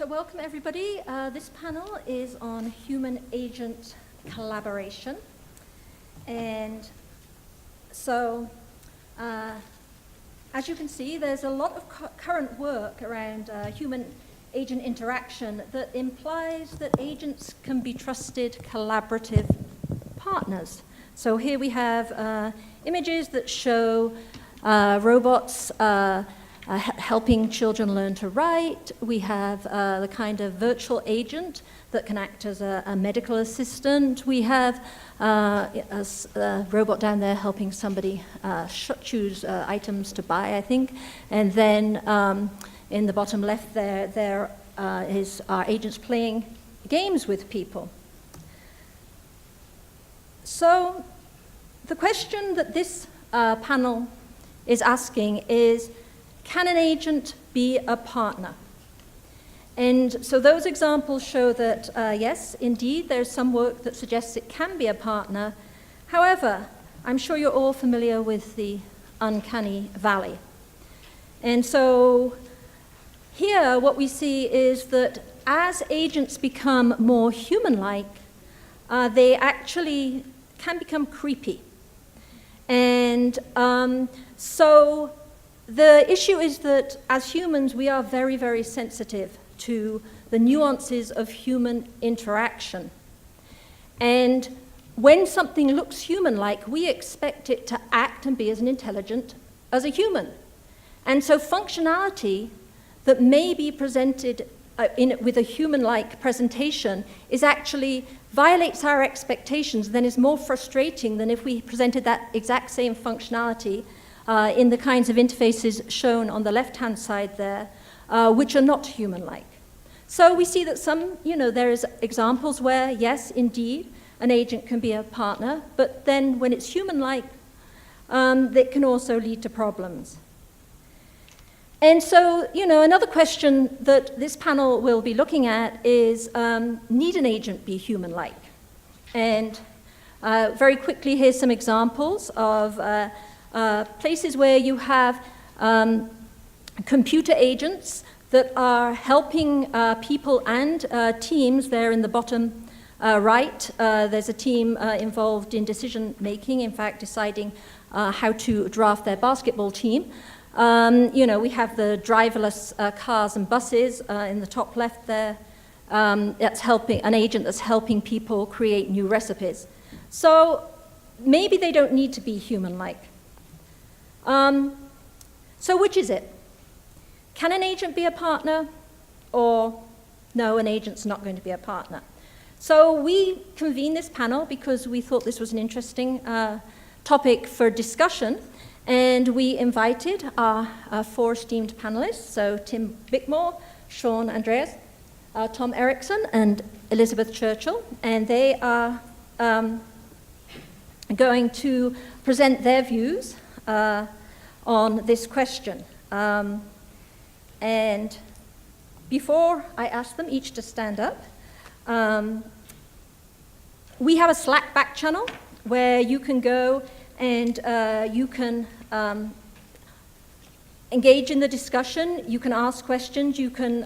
welcome everybody. This panel is on human-agent collaboration. And so, as you can see, there's a lot of current work around human-agent interaction that implies that agents can be trusted collaborative partners. So here we have images that show robots helping children learn to write. We have the kind of virtual agent that can act as a medical assistant. We have a robot down there helping somebody choose items to buy, I think. And then in the bottom left there is our agents playing games with people. So the question that this panel is asking is, can an agent be a partner? And so those examples show that, yes, indeed, there's some work that suggests it can be a partner. However, I'm sure you're all familiar with the uncanny valley. And so here what we see is that as agents become more human-like, they actually can become creepy. And so the issue is that as humans, we are very, very sensitive to the nuances of human interaction. And when something looks human-like, we expect it to act and be as intelligent as a human. And so functionality that may be presented with a human-like presentation is actually violates our expectations, then is more frustrating than if we presented that exact same functionality in the kinds of interfaces shown on the left-hand side there, which are not human-like. So we see that there's examples where, yes, indeed, an agent can be a partner, but then when it's human-like, it can also lead to problems. And so, another question that this panel will be looking at is, need an agent be human-like? And very quickly, here's some examples of places where you have computer agents that are helping people and teams. There in the bottom right, there's a team involved in decision-making, in fact, deciding how to draft their basketball team. We have the driverless cars and buses in the top left there. That's helping an agent that's helping people create new recipes. So maybe they don't need to be human-like. So which is it? Can an agent be a partner? Or no, an agent's not going to be a partner? So we convened this panel because we thought this was an interesting topic for discussion. And we invited our four esteemed panelists, so Tim Bickmore, Sean Andrist, Tom Erickson, and Elizabeth Churchill. And they are going to present their views on this question. And before I ask them each to stand up, we have a Slack back channel where you can go and you can engage in the discussion, you can ask questions, you can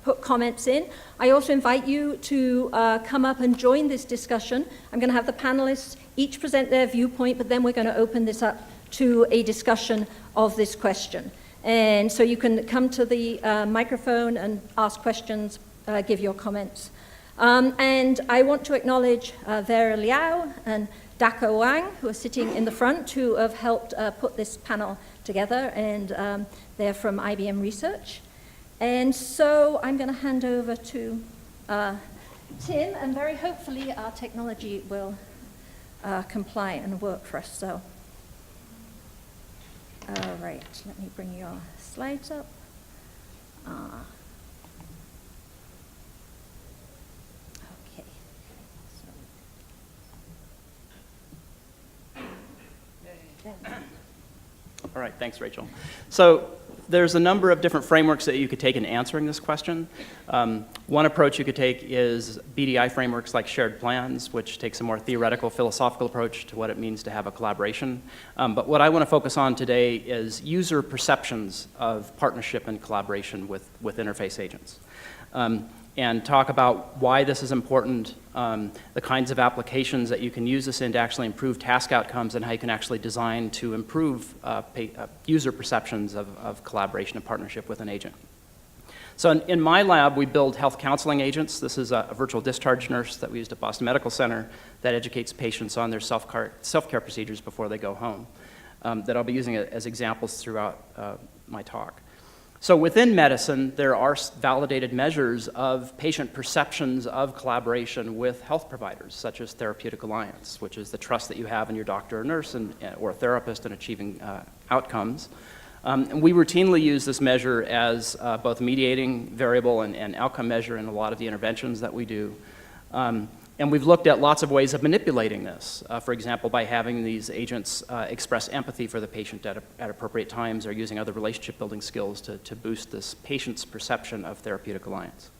put comments in. I also invite you to come up and join this discussion. I'm going to have the panelists each present their viewpoint, but then we're going to open this up to a discussion of this question. And so you can come to the microphone and ask questions, give your comments. And I want to acknowledge Vera Liao and Dako Wang, who are sitting in the front, who have helped put this panel together, and they're from IBM Research. And so I'm going to hand over to Tim, and very hopefully our technology will comply and work for us. So, all right, let me bring your slides up. All right, thanks, Rachel. So there's a number of different frameworks that you could take in answering this question. One approach you could take is BDI frameworks like shared plans, which takes a more theoretical, philosophical approach to what it means to have a collaboration. But what I want to focus on today is user perceptions of partnership and collaboration with interface agents. and talk about why this is important, the kinds of applications that you can use this in to actually improve task outcomes, and how you can actually design to improve user perceptions of collaboration and partnership with an agent. So in my lab, we build health counseling agents. This is a virtual discharge nurse that we used at Boston Medical Center that educates patients on their self-care procedures before they go home, that I'll be using as examples throughout my talk. So within medicine, there are validated measures of patient perceptions of collaboration with health providers, such as therapeutic alliance, which is the trust that you have in your doctor or nurse or a therapist in achieving outcomes. And we routinely use this measure as both a mediating variable and outcome measure in a lot of the interventions that we do. And we've looked at lots of ways of manipulating this, for example, by having these agents express empathy for the patient at appropriate times, or using other relationship building skills to boost this patient's perception of therapeutic alliance.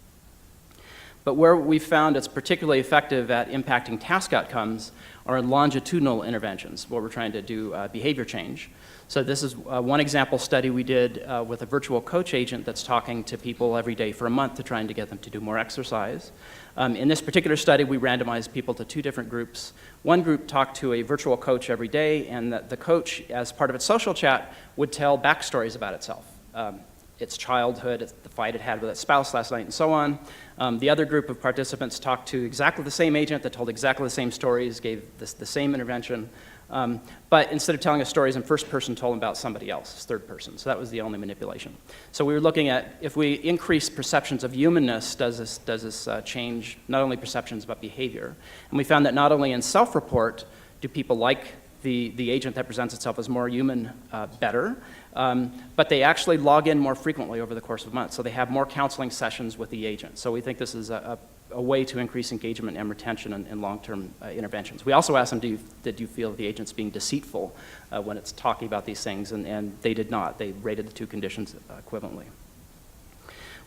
But where we've found it's particularly effective at impacting task outcomes are in longitudinal interventions, where we're trying to do behavior change. So this is one example study we did with a virtual coach agent that's talking to people every day for a month to trying to get them to do more exercise. In this particular study, we randomized people to two different groups. One group talked to a virtual coach every day, and the coach, as part of its social chat, would tell backstories about itself. Its childhood, the fight it had with its spouse last night, and so on. The other group of participants talked to exactly the same agent that told exactly the same stories, gave the same intervention, but instead of telling us stories in first person, told them about somebody else, third person. So that was the only manipulation. So we were looking at, if we increase perceptions of humanness, does this change not only perceptions but behavior? And we found that not only in self-report do people like the agent that presents itself as more human better, but they actually log in more frequently over the course of months. So they have more counseling sessions with the agent. So we think this is a way to increase engagement and retention in long-term interventions. We also asked them, did you feel the agent's being deceitful when it's talking about these things? And they did not. They rated the two conditions equivalently.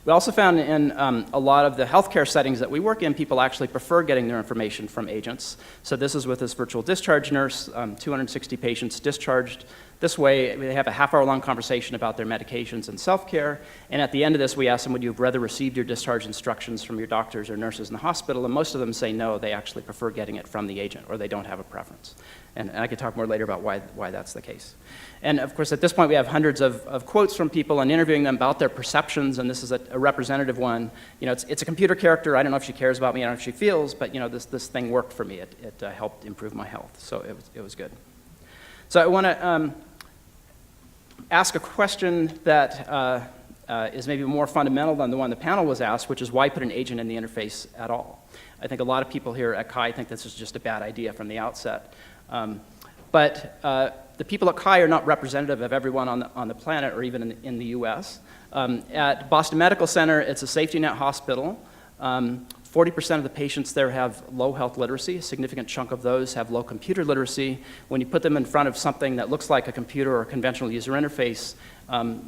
We also found in a lot of the healthcare settings that we work in, people actually prefer getting their information from agents. So this is with this virtual discharge nurse, 260 patients discharged. This way, they have a half-hour-long conversation about their medications and self-care, and at the end of this, we ask them, would you have rather received your discharge instructions from your doctors or nurses in the hospital? And most of them say no, they actually prefer getting it from the agent, or they don't have a preference. And I can talk more later about why that's the case. And of course, at this point, we have hundreds of quotes from people and interviewing them about their perceptions, and this is a representative one. You know, it's a computer character. I don't know if she cares about me, I don't know if she feels, but you know, this thing worked for me. It helped improve my health, so it was good. So I want to ask a question that is maybe more fundamental than the one the panel was asked, which is why put an agent in the interface at all? I think a lot of people here at CHI think this is just a bad idea from the outset. But the people at CHI are not representative of everyone on the planet or even in the US. At Boston Medical Center, it's a safety net hospital. 40% of the patients there have low health literacy. A significant chunk of those have low computer literacy. When you put them in front of something that looks like a computer or a conventional user interface,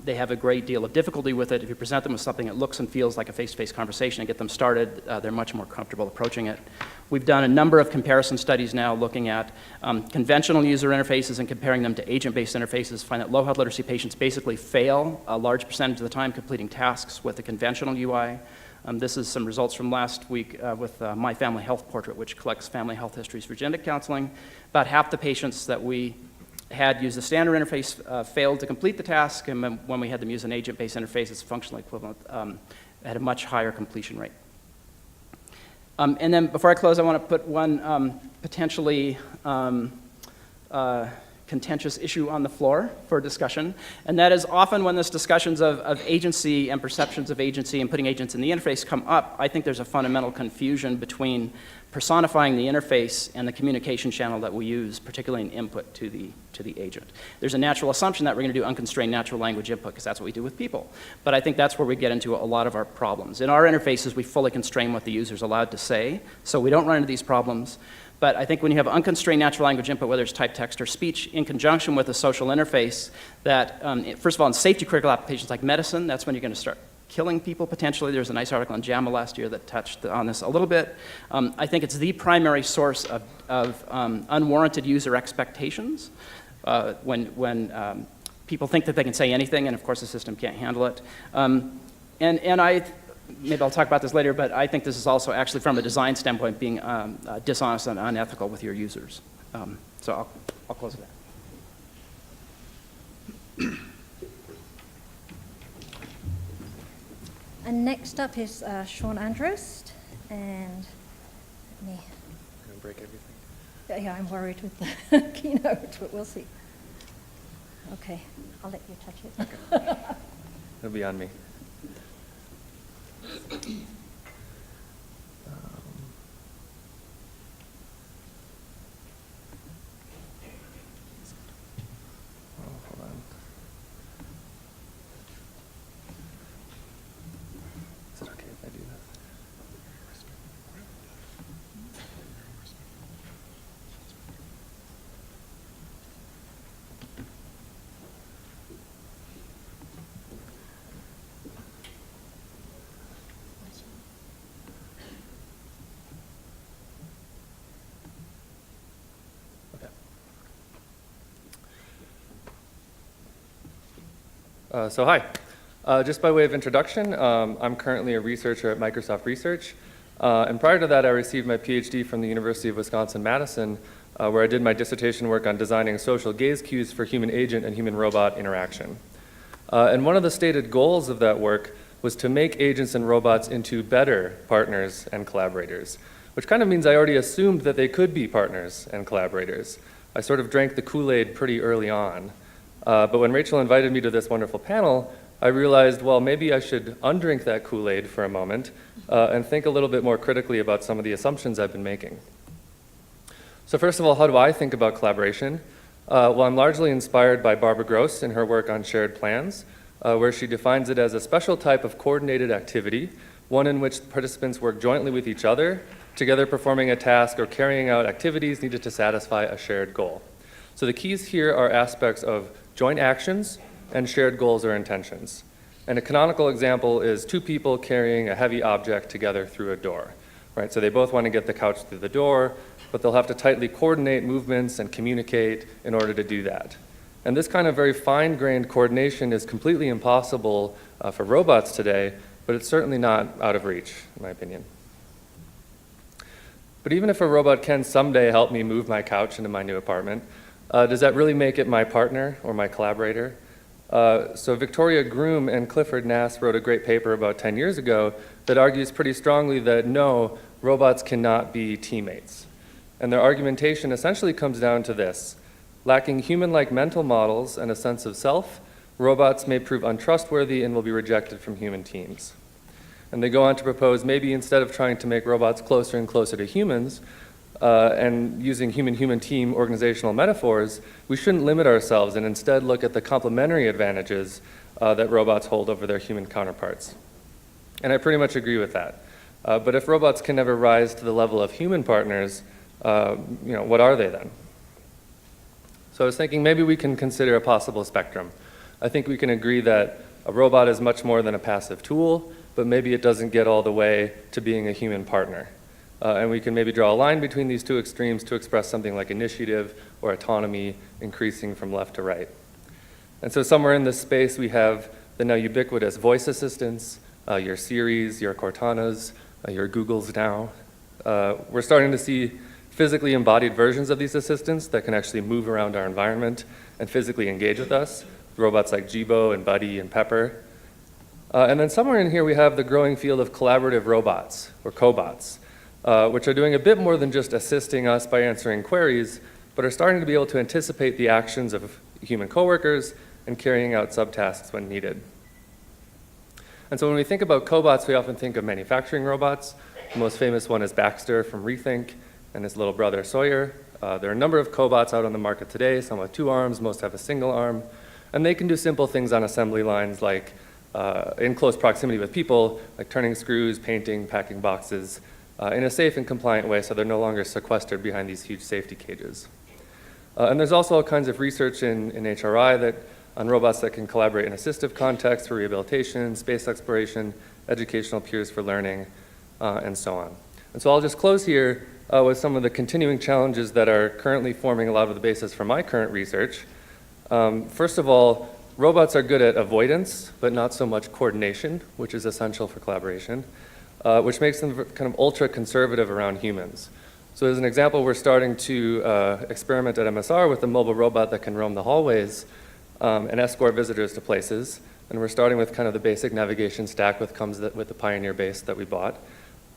they have a great deal of difficulty with it. If you present them with something that looks and feels like a face-to-face conversation and get them started, they're much more comfortable approaching it. We've done a number of comparison studies now looking at conventional user interfaces and comparing them to agent-based interfaces. Find that low health literacy patients basically fail a large percentage of the time completing tasks with the conventional UI. This is some results from last week with My Family Health Portrait, which collects family health histories for genetic counseling. About half the patients that we had used the standard interface failed to complete the task, and when we had them use an agent-based interface, it's functionally equivalent, at a much higher completion rate. And then before I close, I want to put one potentially contentious issue on the floor for discussion, and that is often when this discussions of agency and perceptions of agency and putting agents in the interface come up, I think there's a fundamental confusion between personifying the interface and the communication channel that we use, particularly in input to the agent. There's a natural assumption that we're going to do unconstrained natural language input because that's what we do with people, but I think that's where we get into a lot of our problems. In our interfaces, we fully constrain what the user's allowed to say, so we don't run into these problems. But I think when you have unconstrained natural language input, whether it's type, text, or speech, in conjunction with a social interface, that, first of all, in safety critical applications like medicine, that's when you're going to start killing people potentially. There's a nice article in JAMA last year that touched on this a little bit. I think it's the primary source of unwarranted user expectations when people think that they can say anything, and of course the system can't handle it. And I maybe I'll talk about this later, but I think this is also actually from a design standpoint being dishonest and unethical with your users. So I'll close with that. And next up is Sean Andrist, and let me. I'm gonna break everything. Yeah, I'm worried with the keynote, but we'll see. Okay, I'll let you touch it. Okay. It'll be on me. Hold on. Is it okay if I do that? So hi. Just by way of introduction, I'm currently a researcher at Microsoft Research. And prior to that, I received my PhD from the University of Wisconsin-Madison, where I did my dissertation work on designing social gaze cues for human agent and human robot interaction. And one of the stated goals of that work was to make agents and robots into better partners and collaborators, which kind of means I already assumed that they could be partners and collaborators. I sort of drank the Kool-Aid pretty early on. But when Rachel invited me to this wonderful panel, I realized, well, maybe I should undrink that Kool-Aid for a moment and think a little bit more critically about some of the assumptions I've been making. So first of all, how do I think about collaboration? Well, I'm largely inspired by Barbara Gross in her work on shared plans, where she defines it as a special type of coordinated activity, one in which participants work jointly with each other, together performing a task or carrying out activities needed to satisfy a shared goal. So the keys here are aspects of joint actions and shared goals or intentions. And a canonical example is two people carrying a heavy object together through a door, right? So they both want to get the couch through the door, but they'll have to tightly coordinate movements and communicate in order to do that. And this kind of very fine-grained coordination is completely impossible for robots today, but it's certainly not out of reach, in my opinion. But even if a robot can someday help me move my couch into my new apartment, does that really make it my partner or my collaborator? So Victoria Groom and Clifford Nass wrote a great paper about 10 years ago that argues pretty strongly that no, robots cannot be teammates. And their argumentation essentially comes down to this. Lacking human-like mental models and a sense of self, robots may prove untrustworthy and will be rejected from human teams. And they go on to propose maybe instead of trying to make robots closer and closer to humans, and using human-human team organizational metaphors, we shouldn't limit ourselves and instead look at the complementary advantages that robots hold over their human counterparts. And I pretty much agree with that. But if robots can never rise to the level of human partners, what are they then? So I was thinking maybe we can consider a possible spectrum. I think we can agree that a robot is much more than a passive tool, but maybe it doesn't get all the way to being a human partner. And we can maybe draw a line between these two extremes to express something like initiative or autonomy increasing from left to right. And so somewhere in this space we have the now ubiquitous voice assistants, your Siris, your Cortanas, your Googles now. We're starting to see physically embodied versions of these assistants that can actually move around our environment and physically engage with us, robots like Jibo and Buddy and Pepper. And then somewhere in here we have the growing field of collaborative robots, or cobots, which are doing a bit more than just assisting us by answering queries, but are starting to be able to anticipate the actions of human coworkers and carrying out subtasks when needed. And so when we think about cobots, we often think of manufacturing robots. The most famous one is Baxter from Rethink and his little brother Sawyer. There are a number of cobots out on the market today, some with 2 arms, most have a single arm, and they can do simple things on assembly lines like in close proximity with people, like turning screws, painting, packing boxes, in a safe and compliant way so they're no longer sequestered behind these huge safety cages. And there's also all kinds of research in HRI on robots that can collaborate in assistive contexts for rehabilitation, space exploration, educational peers for learning, and so on. And so I'll just close here with some of the continuing challenges that are currently forming a lot of the basis for my current research. First of all, robots are good at avoidance, but not so much coordination, which is essential for collaboration, which makes them kind of ultra-conservative around humans. So as an example, we're starting to experiment at MSR with a mobile robot that can roam the hallways and escort visitors to places. And we're starting with kind of the basic navigation stack with the Pioneer base that we bought.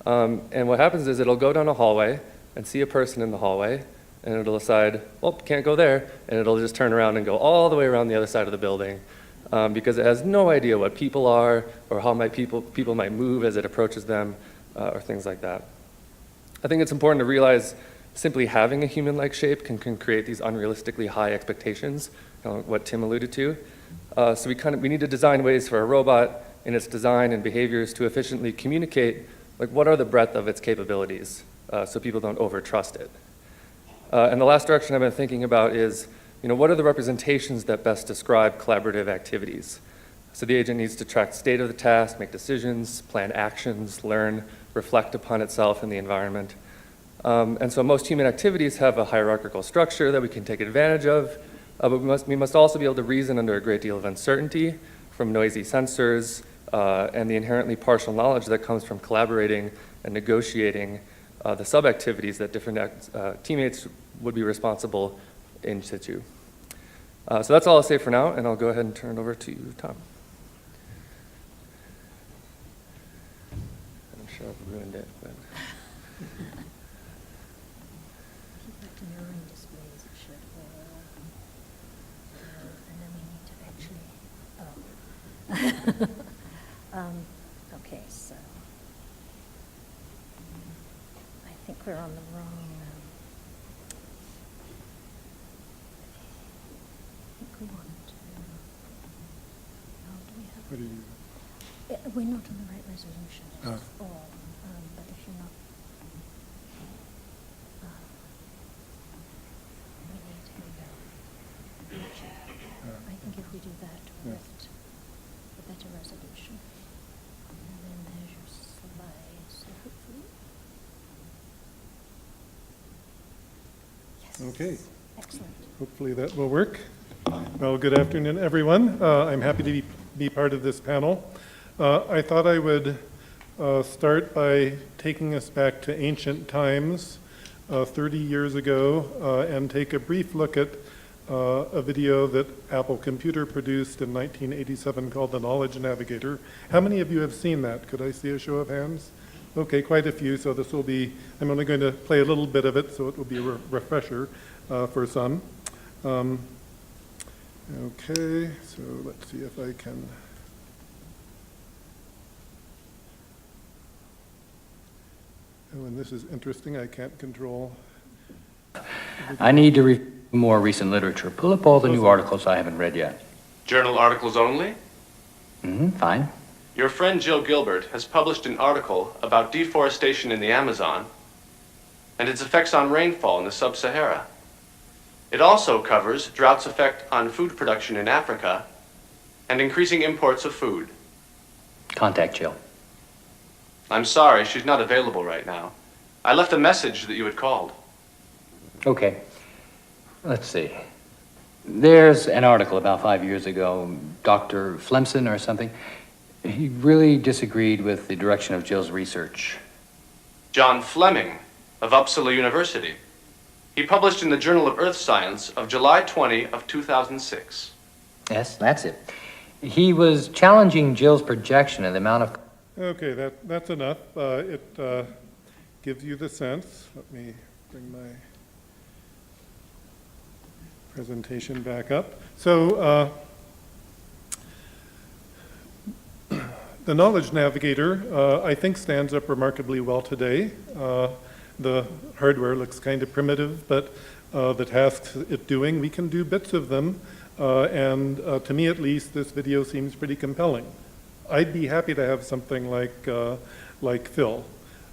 And what happens is it'll go down a hallway and see a person in the hallway, and it'll decide, well, can't go there, and it'll just turn around and go all the way around the other side of the building because it has no idea what people are or how people might move as it approaches them or things like that. I think it's important to realize simply having a human-like shape can create these unrealistically high expectations, what Tim alluded to. So we need to design ways for a robot in its design and behaviors to efficiently communicate like what are the breadth of its capabilities so people don't over-trust it. And the last direction I've been thinking about is, what are the representations that best describe collaborative activities? So the agent needs to track state of the task, make decisions, plan actions, learn, reflect upon itself and the environment. And so most human activities have a hierarchical structure that we can take advantage of, but we must also be able to reason under a great deal of uncertainty from noisy sensors and the inherently partial knowledge that comes from collaborating and negotiating the sub-activities that different teammates would be responsible in situ. So that's all I'll say for now, and I'll go ahead and turn it over to you, Tom. I'm sure I've ruined it, but... Keep that in your own displays, it should. And then we need to actually, okay, so I think we're on the wrong, I think we want to, do we have? What do you? We're not on the right resolution, it's Oh. just all, but if you're not, we need, here we go. I think if we do that, we'll Yes. get a better resolution. And then there's your slide, so hopefully. Yes. Okay. Excellent. Hopefully that will work. Well, good afternoon, everyone. I'm happy to be part of this panel. I thought I would start by taking us back to ancient times, 30 years ago, and take a brief look at a video that Apple Computer produced in 1987 called The Knowledge Navigator. How many of you have seen that? Could I see a show of hands? Okay, quite a few, so this will be, I'm only going to play a little bit of it, so it will be a refresher for some. Okay, so let's see if I can. Oh, and this is interesting, I can't control. I need to review more recent literature. Pull up all the new articles I haven't read yet. Journal articles only? Fine. Your friend Jill Gilbert has published an article about deforestation in the Amazon and its effects on rainfall in the sub-Sahara. It also covers drought's effect on food production in Africa and increasing imports of food. Contact Jill. I'm sorry, she's not available right now. I left a message that you had called. Okay. Let's see. There's an article about 5 years ago, Dr. Flemson or something. He really disagreed with the direction of Jill's research. John Fleming of Uppsala University. He published in the Journal of Earth Science of July 20 of 2006. Yes, that's it. He was challenging Jill's projection of the amount of... Okay, that's enough. It gives you the sense. Let me bring my presentation back up. So the Knowledge Navigator, I think, stands up remarkably well today. The hardware looks kind of primitive, but the tasks it's doing, we can do bits of them. And to me, at least, this video seems pretty compelling. I'd be happy to have something like Phil.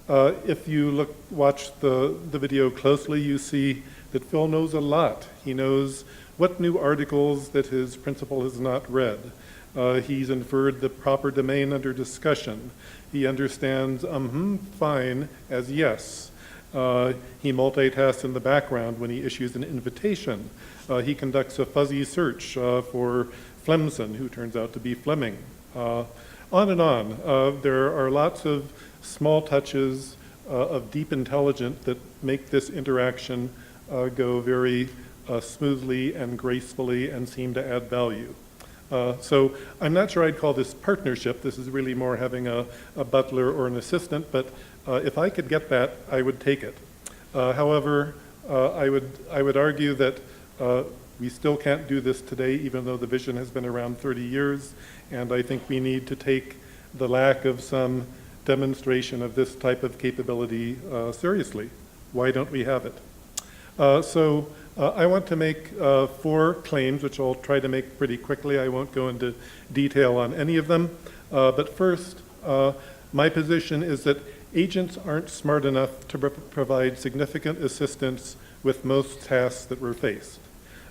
If you watch the video closely, you see that Phil knows a lot. He knows what new articles that his principal has not read. He's inferred the proper domain under discussion. He understands fine as yes. He multitasks in the background when he issues an invitation. He conducts a fuzzy search for Flemson, who turns out to be Fleming. On and on. There are lots of small touches of deep intelligence that make this interaction go very smoothly and gracefully and seem to add value. So I'm not sure I'd call this partnership. This is really more having a butler or an assistant, but if I could get that, I would take it. However, I would argue that we still can't do this today, even though the vision has been around 30 years, and I think we need to take the lack of some demonstration of this type of capability seriously. Why don't we have it? I want to make 4 claims, which I'll try to make pretty quickly. I won't go into detail on any of them. But first, my position is that agents aren't smart enough to provide significant assistance with most tasks that we're faced.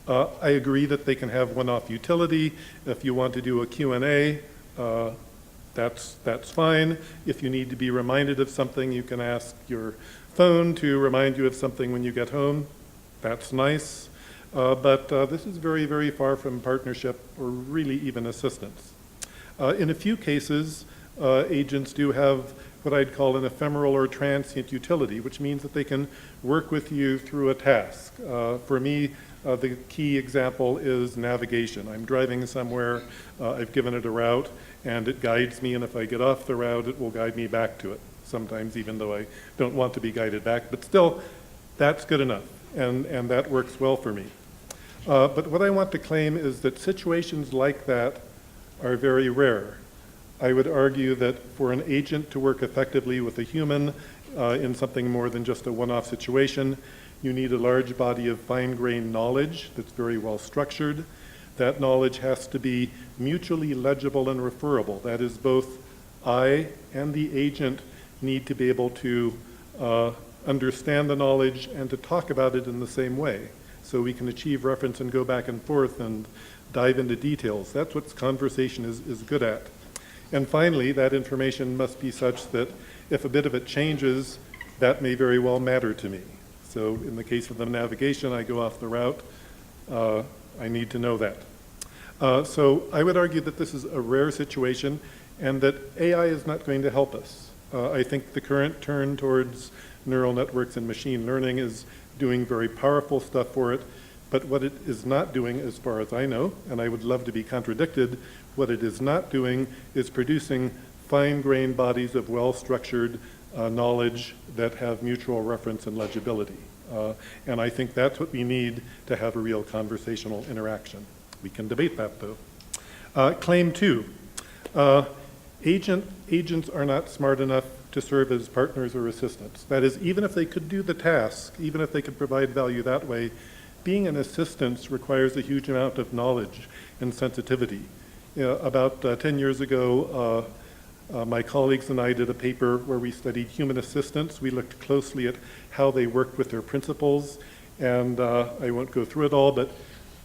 I agree that they can have one-off utility. If you want to do a Q&A, that's fine. If you need to be reminded of something, you can ask your phone to remind you of something when you get home. That's nice. But this is very, very far from partnership or really even assistance. In a few cases, agents do have what I'd call an ephemeral or transient utility, which means that they can work with you through a task. For me, the key example is navigation. I'm driving somewhere, I've given it a route, and it guides me, and if I get off the route, it will guide me back to it. Sometimes even though I don't want to be guided back, but still, that's good enough, and that works well for me. But what I want to claim is that situations like that are very rare. I would argue that for an agent to work effectively with a human in something more than just a one-off situation, you need a large body of fine-grained knowledge that's very well structured. That knowledge has to be mutually legible and referable. That is, both I and the agent need to be able to understand the knowledge and to talk about it in the same way, so we can achieve reference and go back and forth and dive into details. That's what conversation is good at. And finally, that information must be such that if a bit of it changes, that may very well matter to me. So in the case of the navigation, I go off the route, I need to know that. So I would argue that this is a rare situation and that AI is not going to help us. I think the current turn towards neural networks and machine learning is doing very powerful stuff for it, but what it is not doing, as far as I know, and I would love to be contradicted, what it is not doing is producing fine-grained bodies of well-structured knowledge that have mutual reference and legibility. And I think that's what we need to have a real conversational interaction. We can debate that, though. Claim 2. Agents are not smart enough to serve as partners or assistants. That is, even if they could do the task, even if they could provide value that way, being an assistant requires a huge amount of knowledge and sensitivity. About 10 years ago, my colleagues and I did a paper where we studied human assistants. We looked closely at how they worked with their principals, and I won't go through it all, but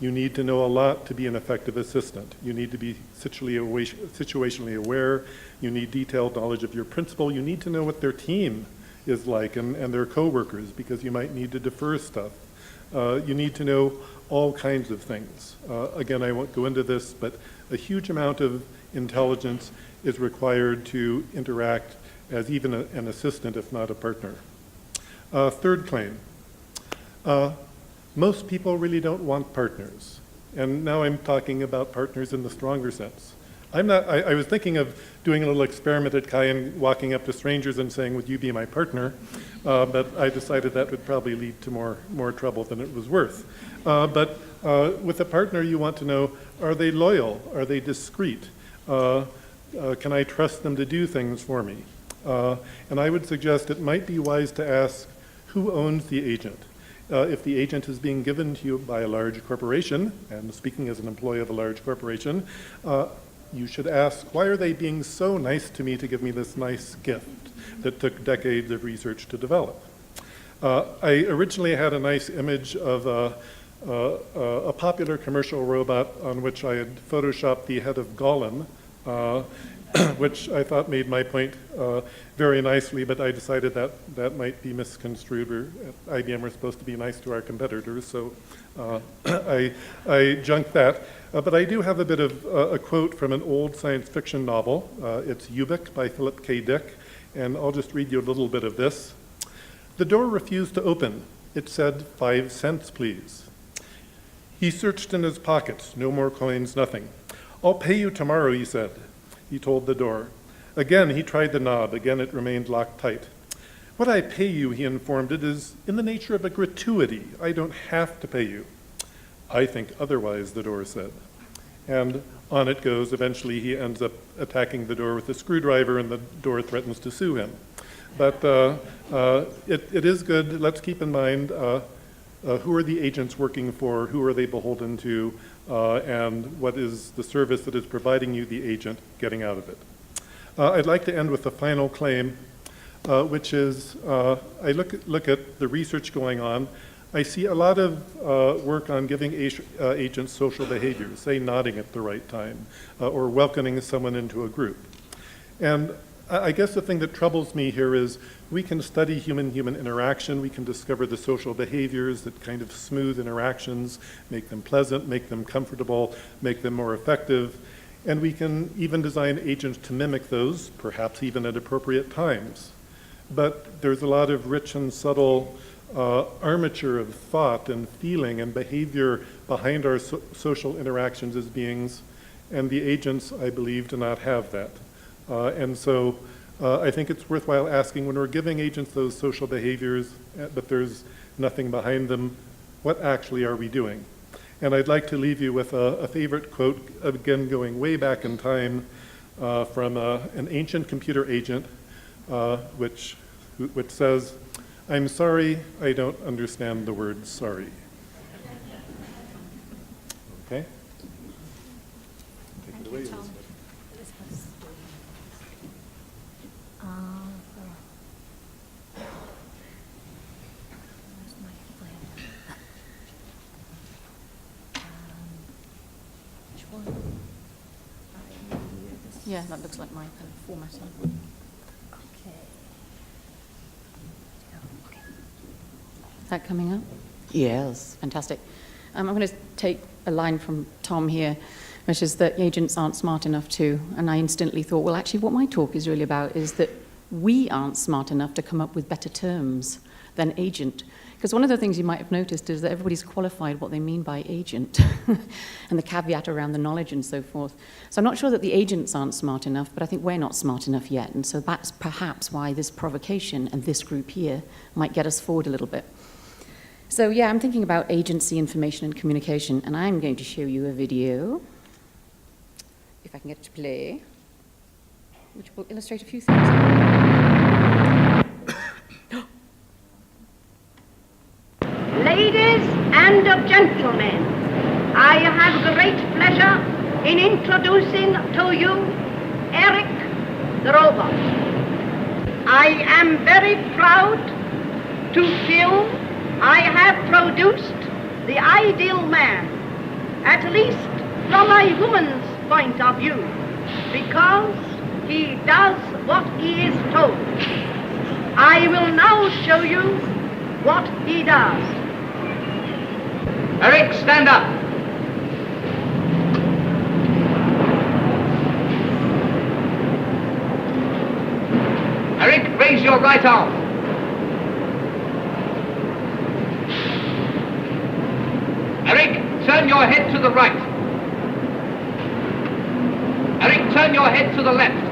you need to know a lot to be an effective assistant. You need to be situationally aware. You need detailed knowledge of your principal. You need to know what their team is like and their coworkers, because you might need to defer stuff. You need to know all kinds of things. Again, I won't go into this, but a huge amount of intelligence is required to interact as even an assistant, if not a partner. Third claim. Most people really don't want partners. And now I'm talking about partners in the stronger sense. I was thinking of doing a little experiment at Kai and walking up to strangers and saying, would you be my partner? But I decided that would probably lead to more trouble than it was worth. But with a partner, you want to know, are they loyal? Are they discreet? Can I trust them to do things for me? And I would suggest it might be wise to ask, who owns the agent? If the agent is being given to you by a large corporation, and speaking as an employee of a large corporation, you should ask, why are they being so nice to me to give me this nice gift that took decades of research to develop? I originally had a nice image of a popular commercial robot on which I had photoshopped the head of Gollum, which I thought made my point very nicely, but I decided that that might be misconstrued. At IBM, we're supposed to be nice to our competitors, so I junked that. But I do have a bit of a quote from an old science fiction novel. It's Ubik by Philip K. Dick, and I'll just read you a little bit of this. The door refused to open. It said, 5 cents, please. He searched in his pockets, no more coins, nothing. I'll pay you tomorrow, he said. He told the door. Again, he tried the knob. Again, it remained locked tight. What I pay you, he informed it, is in the nature of a gratuity. I don't have to pay you. I think otherwise, the door said. And on it goes. Eventually, he ends up attacking the door with a screwdriver, and the door threatens to sue him. But it is good. Let's keep in mind who are the agents working for, who are they beholden to, and what is the service that is providing you, the agent, getting out of it. I'd like to end with a final claim, which is I look at the research going on. I see a lot of work on giving agents social behaviors, say nodding at the right time, or welcoming someone into a group. And I guess the thing that troubles me here is we can study human-human interaction, we can discover the social behaviors that kind of smooth interactions, make them pleasant, make them comfortable, make them more effective, and we can even design agents to mimic those, perhaps even at appropriate times. But there's a lot of rich and subtle armature of thought and feeling and behavior behind our social interactions as beings, and the agents, I believe, do not have that. And so I think it's worthwhile asking, when we're giving agents those social behaviors, but there's nothing behind them, what actually are we doing? And I'd like to leave you with a favorite quote, again going way back in time, from an ancient computer agent, which says, "I'm sorry, I don't understand the word sorry." Okay? Take it away, Elizabeth. Yeah, that looks like my kind of formatting. Okay. Is that coming up? Yes. Fantastic. I'm going to take a line from Tom here, which is that agents aren't smart enough to, and I instantly thought, well, actually what my talk is really about is that we aren't smart enough to come up with better terms than agent. Because one of the things you might have noticed is that everybody's qualified what they mean by agent and the caveat around the knowledge and so forth. So I'm not sure that the agents aren't smart enough, but I think we're not smart enough yet. And so that's perhaps why this provocation and this group here might get us forward a little bit. So yeah, I'm thinking about agency, information, and communication, and I'm going to show you a video, if I can get it to play, which will illustrate a few things. Ladies and gentlemen, I have great pleasure in introducing to you Eric the robot. I am very proud to feel I have produced the ideal man, at least from a woman's point of view, because he does what he is told. I will now show you what he does. Eric, stand up. Eric, raise your right arm. Eric, turn your head to the right. Eric, turn your head to the left.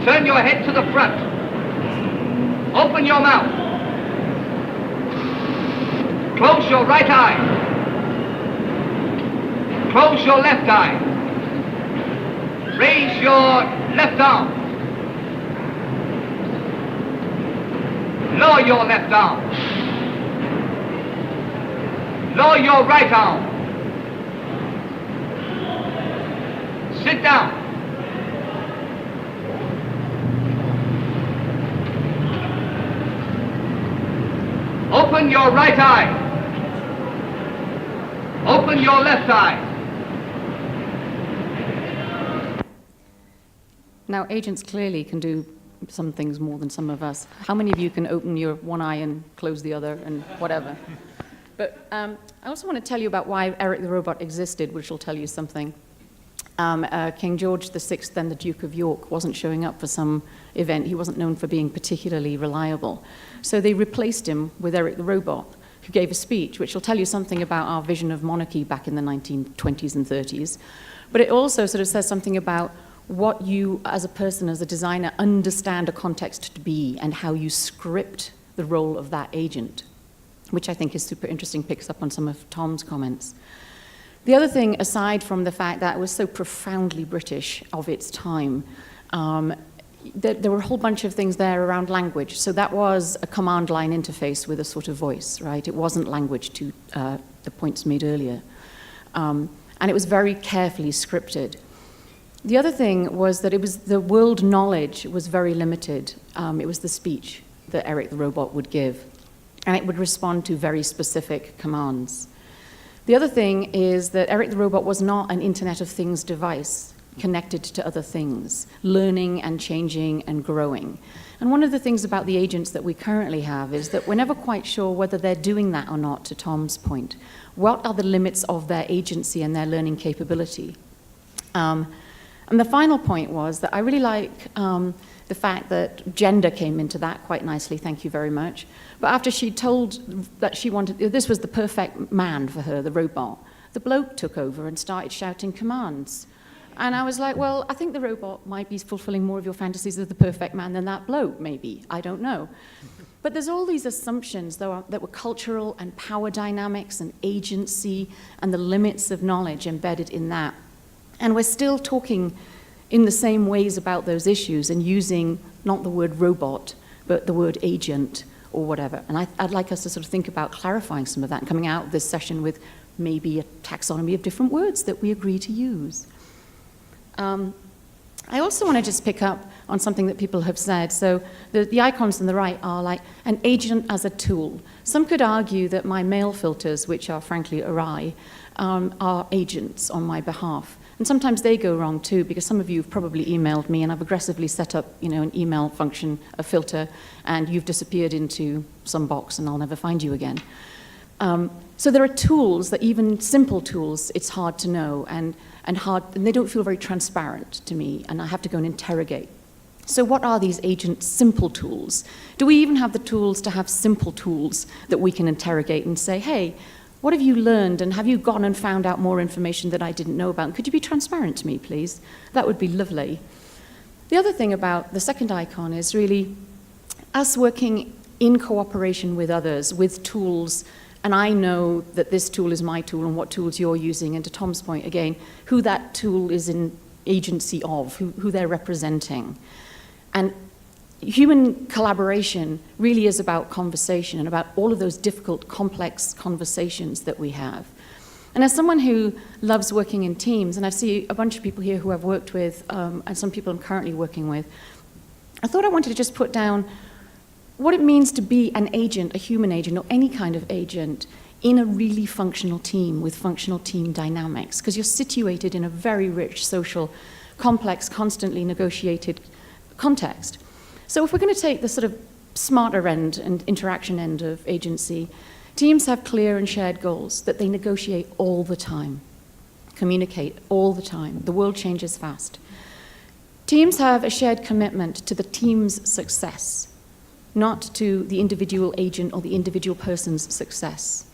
Turn your head to the front. Open your mouth. Close your right eye. Close your left eye. Raise your left arm. Lower your left arm. Lower your right arm. Sit down. Open your right eye. Open your left eye. Now, agents clearly can do some things more than some of us. How many of you can open your one eye and close the other and whatever? But I also want to tell you about why Eric the Robot existed, which will tell you something. King George VI, then the Duke of York, wasn't showing up for some event. He wasn't known for being particularly reliable. So they replaced him with Eric the Robot, who gave a speech, which will tell you something about our vision of monarchy back in the 1920s and 30s. But it also sort of says something about what you, as a person, as a designer, understand a context to be and how you script the role of that agent, which I think is super interesting, picks up on some of Tom's comments. The other thing, aside from the fact that it was so profoundly British of its time, there were a whole bunch of things there around language. So that was a command line interface with a sort of voice, right? It wasn't language, to the points made earlier. And it was very carefully scripted. The other thing was that the world knowledge was very limited. It was the speech that Eric the Robot would give, and it would respond to very specific commands. The other thing is that Eric the Robot was not an Internet of Things device connected to other things, learning and changing and growing. And one of the things about the agents that we currently have is that we're never quite sure whether they're doing that or not, to Tom's point. What are the limits of their agency and their learning capability? And the final point was that I really like the fact that gender came into that quite nicely, thank you very much. But after she told that she wanted, this was the perfect man for her, the robot, the bloke took over and started shouting commands. And I was like, well, I think the robot might be fulfilling more of your fantasies of the perfect man than that bloke, maybe. I don't know. But there's all these assumptions that were cultural and power dynamics and agency and the limits of knowledge embedded in that. And we're still talking in the same ways about those issues and using not the word robot, but the word agent or whatever. And I'd like us to sort of think about clarifying some of that and coming out of this session with maybe a taxonomy of different words that we agree to use. I also want to just pick up on something that people have said. So the icons on the right are like an agent as a tool. Some could argue that my mail filters, which are frankly awry, are agents on my behalf. And sometimes they go wrong too, because some of you have probably emailed me and I've aggressively set up, an email function, a filter, and you've disappeared into some box and I'll never find you again. So there are tools that even simple tools, it's hard to know and they don't feel very transparent to me, and I have to go and interrogate. So what are these agent simple tools? Do we even have the tools to have simple tools that we can interrogate and say, hey, what have you learned, and have you gone and found out more information that I didn't know about? Could you be transparent to me, please? That would be lovely. The other thing about the second icon is really us working in cooperation with others, with tools, and I know that this tool is my tool and what tools you're using, and to Tom's point again, who that tool is in agency of, who they're representing. And human collaboration really is about conversation and about all of those difficult, complex conversations that we have. And as someone who loves working in teams, and I see a bunch of people here who I've worked with, and some people I'm currently working with, I thought I wanted to just put down what it means to be an agent, a human agent, or any kind of agent in a really functional team with functional team dynamics, because you're situated in a very rich, social, complex, constantly negotiated context. So if we're going to take the sort of smarter end and interaction end of agency, teams have clear and shared goals that they negotiate all the time, communicate all the time. The world changes fast. Teams have a shared commitment to the team's success, not to the individual agent or the individual person's success.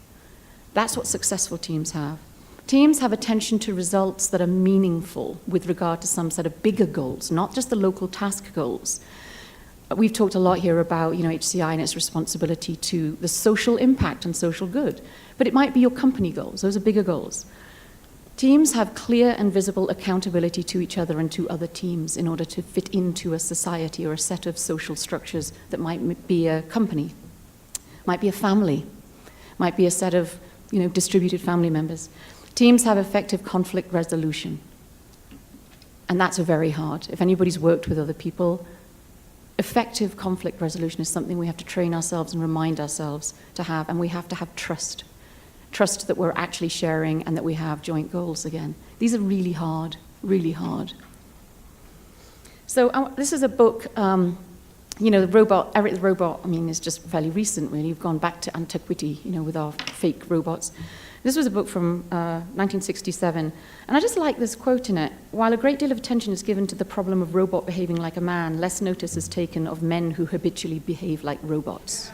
That's what successful teams have. Teams have attention to results that are meaningful with regard to some set of bigger goals, not just the local task goals. We've talked a lot here about, HCI and its responsibility to the social impact and social good, but it might be your company goals. Those are bigger goals. Teams have clear and visible accountability to each other and to other teams in order to fit into a society or a set of social structures that might be a company, might be a family, might be a set of, distributed family members. Teams have effective conflict resolution, and that's very hard. If anybody's worked with other people, effective conflict resolution is something we have to train ourselves and remind ourselves to have, and we have to have trust. Trust that we're actually sharing and that we have joint goals again. These are really hard, really hard. So this is a book, you know, the robot, Eric the robot, I mean, is just fairly recent, really. We've gone back to antiquity, you know, with our fake robots. This was a book from 1967, and I just like this quote in it. While a great deal of attention is given to the problem of robot behaving like a man, less notice is taken of men who habitually behave like robots.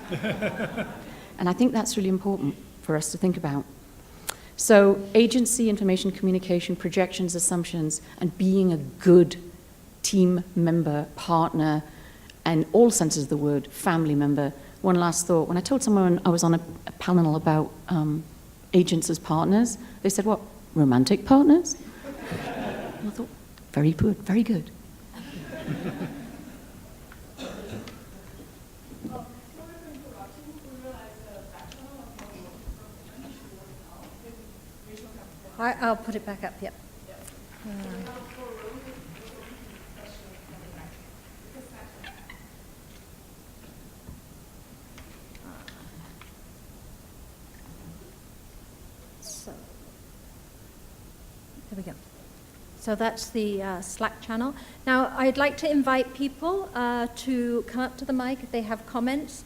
And I think that's really important for us to think about. So agency, information communication, projections, assumptions, and being a good team member, partner, and all senses of the word, family member. One last thought. When I told someone I was on a panel about agents as partners, they said, what, romantic partners? And I thought, very good, very good. I'll put it back up, yep. So, there we go. So that's the Slack channel. Now, I'd like to invite people to come up to the mic if they have comments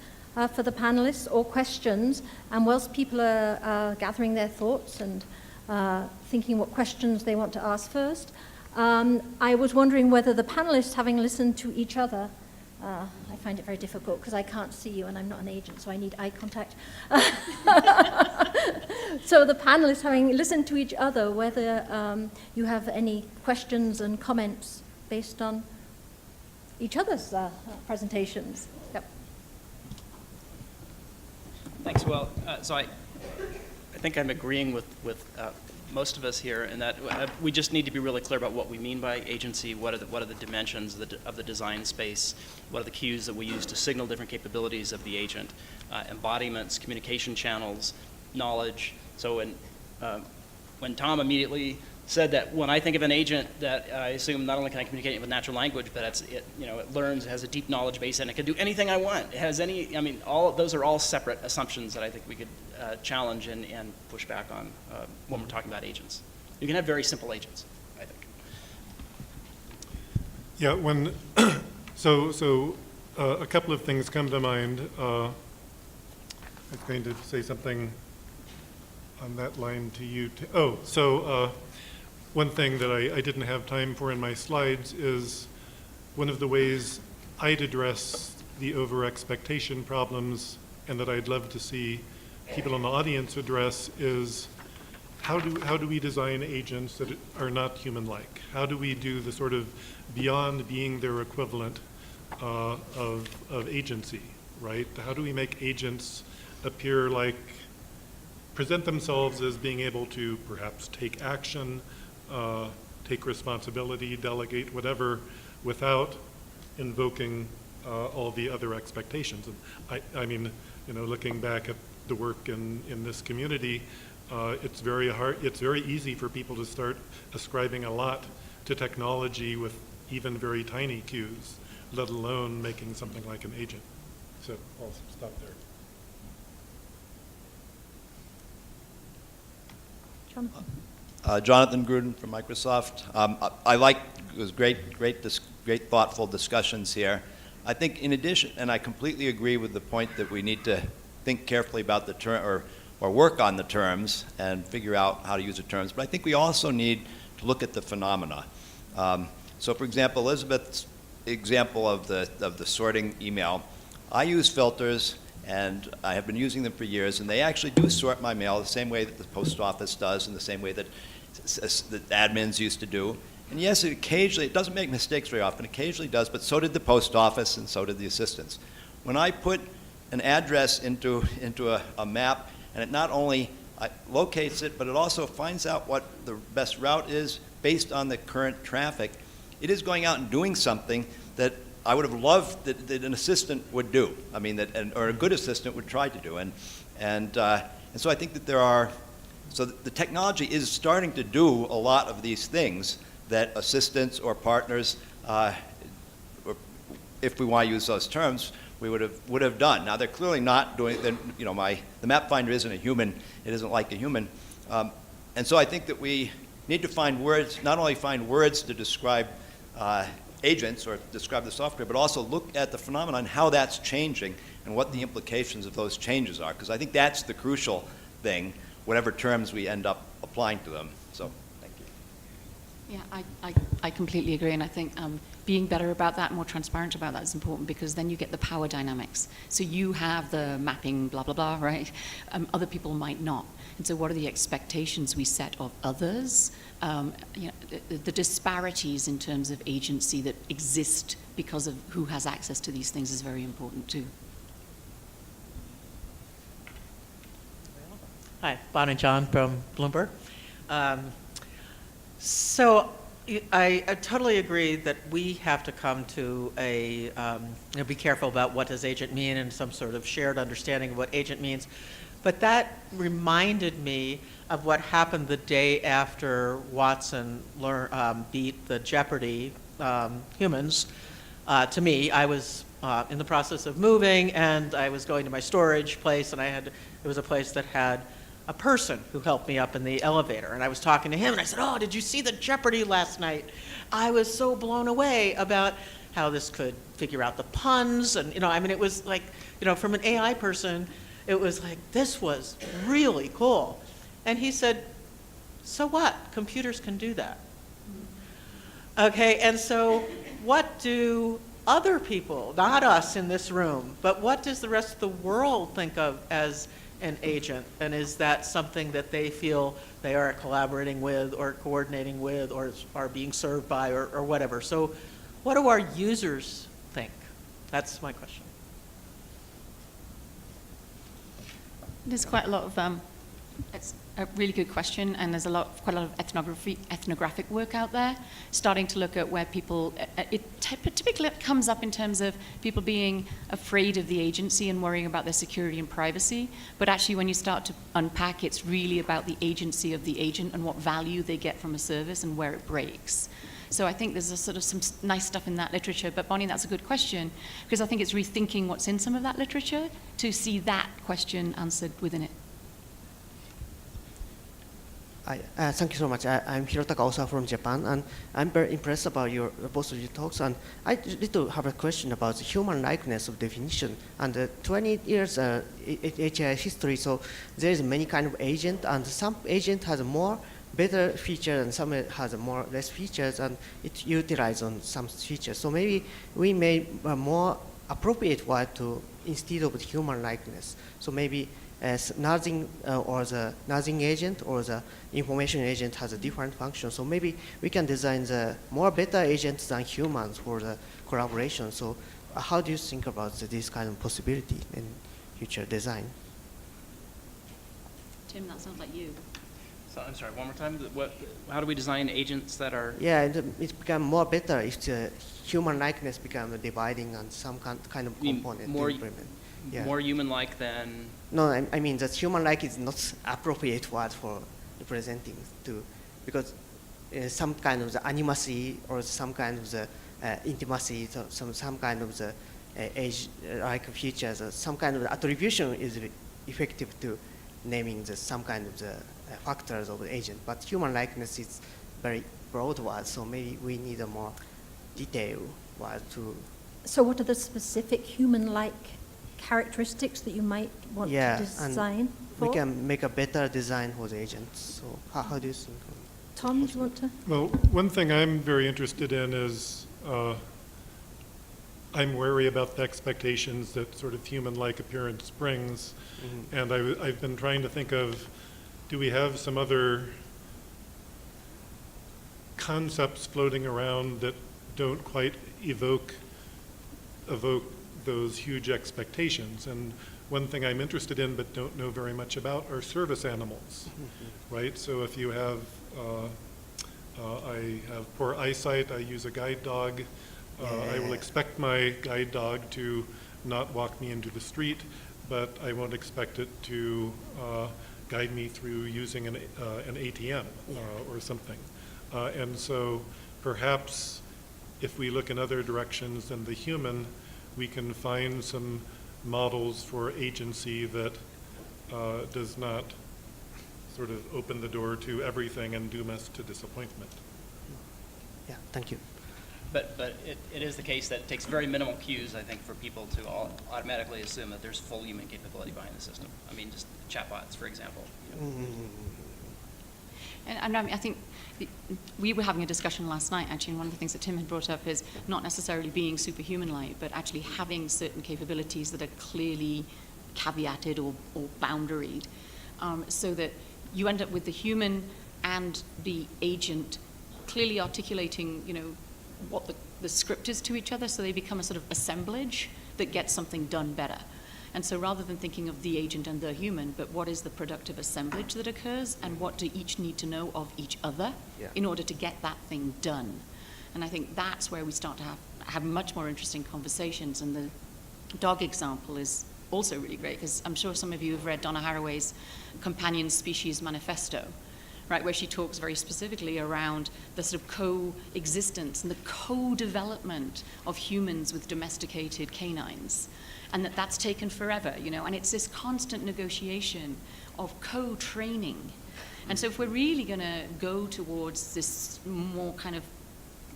for the panelists or questions. And whilst people are gathering their thoughts and thinking what questions they want to ask first, I was wondering whether the panelists, having listened to each other, I find it very difficult because I can't see you and I'm not an agent, so I need eye contact. So the panelists, having listened to each other, whether you have any questions and comments based on each other's presentations. Yep. Thanks. Well, so I think I'm agreeing with most of us here in that we just need to be really clear about what we mean by agency, what are the dimensions of the design space, what are the cues that we use to signal different capabilities of the agent, embodiments, communication channels, knowledge. So when Tom immediately said that when I think of an agent, that I assume not only can I communicate with natural language, but it learns, it has a deep knowledge base, and it can do anything I want. It has all of those are all separate assumptions that I think we could challenge and push back on when we're talking about agents. You can have very simple agents, I think. Yeah, when a couple of things come to mind. I was going to say something on that line to you. One thing that I didn't have time for in my slides is one of the ways I'd address the over-expectation problems, and that I'd love to see people in the audience address, is how do we design agents that are not human-like? How do we do the sort of beyond being their equivalent of agency, right? How do we make agents appear like, present themselves as being able to perhaps take action, take responsibility, delegate, whatever, without invoking all the other expectations? And I mean, looking back at the work in this community, it's very easy for people to start ascribing a lot to technology with even very tiny cues, let alone making something like an agent. So I'll stop there. Jonathan Gruden from Microsoft. It was great thoughtful discussions here. I think in addition, and I completely agree with the point that we need to think carefully about the term, or work on the terms and figure out how to use the terms, but I think we also need to look at the phenomena. So for example, Elizabeth's example of the sorting email, I use filters, and I have been using them for years, and they actually do sort my mail the same way that the post office does, and the same way that admins used to do. And yes, it doesn't make mistakes very often, occasionally does, but so did the post office and so did the assistants. When I put an address into a map, and it not only locates it, but it also finds out what the best route is based on the current traffic, it is going out and doing something that I would have loved that an assistant would do. I mean, or a good assistant would try to do. And so I think that so the technology is starting to do a lot of these things that assistants or partners, or if we want to use those terms, we would have done. Now they're clearly not doing. The map finder isn't a human. It isn't like a human. And so I think that we need to find words, not only find words to describe agents or describe the software, but also look at the phenomenon, how that's changing, and what the implications of those changes are. Because I think that's the crucial thing, whatever terms we end up applying to them. So, thank you. Yeah, I completely agree, and I think being better about that, more transparent about that is important, because then you get the power dynamics. So you have the mapping, blah, blah, blah, right? Other people might not. And so what are the expectations we set of others? You know, the disparities in terms of agency that exist because of who has access to these things is very important too. Hi, Bon and John from Bloomberg. So I totally agree that we have to come to a, be careful about what does agent mean and some sort of shared understanding of what agent means. But that reminded me of what happened the day after Watson beat the Jeopardy humans. To me, I was in the process of moving, and I was going to my storage place, and it was a place that had a person who helped me up in the elevator. And I was talking to him, and I said, "Oh, did you see the Jeopardy last night? I was so blown away about how this could figure out the puns." And, I mean, it was like, from an AI person, it was like, this was really cool. And he said, "So what? Computers can do that." Okay, and so what do other people, not us in this room, but what does the rest of the world think of as an agent? And is that something that they feel they are collaborating with or coordinating with or are being served by or whatever? So what do our users think? That's my question. There's quite a lot of, it's a really good question, and there's quite a lot of ethnographic work out there, starting to look at where people, it typically comes up in terms of people being afraid of the agency and worrying about their security and privacy, but actually when you start to unpack, it's really about the agency of the agent and what value they get from a service and where it breaks. So I think there's a sort of some nice stuff in that literature. But Bonnie, that's a good question, because I think it's rethinking what's in some of that literature to see that question answered within it. Thank you so much. I'm Hirotaka Osa from Japan, and I'm very impressed about both of your talks. And I need to have a question about the human likeness of definition. And 20 years HI history, so there is many kind of agent, and some agent has more better features and some has more less features, and it utilizes on some features. So maybe we made a more appropriate word to instead of the human likeness. So maybe as nudging or the nudging agent or the information agent has a different function. So maybe we can design the more better agents than humans for the collaboration. So how do you think about this kind of possibility in future design? Tim, that sounds like you. So I'm sorry, one more time. How do we design agents that are? Yeah, it's become more better if the human likeness becomes dividing on some kind of component to implement. Yeah. More human-like than? No, I mean that human-like is not appropriate word for representing because some kind of the animacy or some kind of the intimacy, some kind of the age-like features, some kind of the attribution is effective to naming some kind of the factors of the agent. But human likeness is very broad word, so maybe we need a more detailed word to. So what are the specific human-like characteristics that you might want to design for? We can make a better design for the agents. So how do you think? Tom, do you want to? Well, one thing I'm very interested in is I'm wary about the expectations that sort of human-like appearance brings. Mm-hmm. And I've been trying to think of, do we have some other concepts floating around that don't quite evoke those huge expectations? And one thing I'm interested in but don't know very much about are service animals, right? So if you have, I have poor eyesight, I use a guide dog, I will expect my guide dog to not walk me into the street, but I won't expect it to guide me through using an ATM or something. And so perhaps if we look in other directions than the human, we can find some models for agency that does not sort of open the door to everything and doom us to disappointment. Yeah, thank you. But it is the case that it takes very minimal cues, I think, for people to automatically assume that there's full human capability behind the system. I mean, just chatbots, for example. And I think we were having a discussion last night, actually, and one of the things that Tim had brought up is not necessarily being superhuman-like, but actually having certain capabilities that are clearly caveated or boundaried, so that you end up with the human and the agent clearly articulating, what the script is to each other, so they become a sort of assemblage that gets something done better. And so rather than thinking of the agent and the human, but what is the productive assemblage that occurs, and what do each need to know of each other in order to get that thing done? And I think that's where we start to have much more interesting conversations. And the dog example is also really great, because I'm sure some of you have read Donna Haraway's Companion Species Manifesto, right, where she talks very specifically around the sort of coexistence and the co-development of humans with domesticated canines, and that's taken forever, and it's this constant negotiation of co-training. And so if we're really going to go towards this more kind of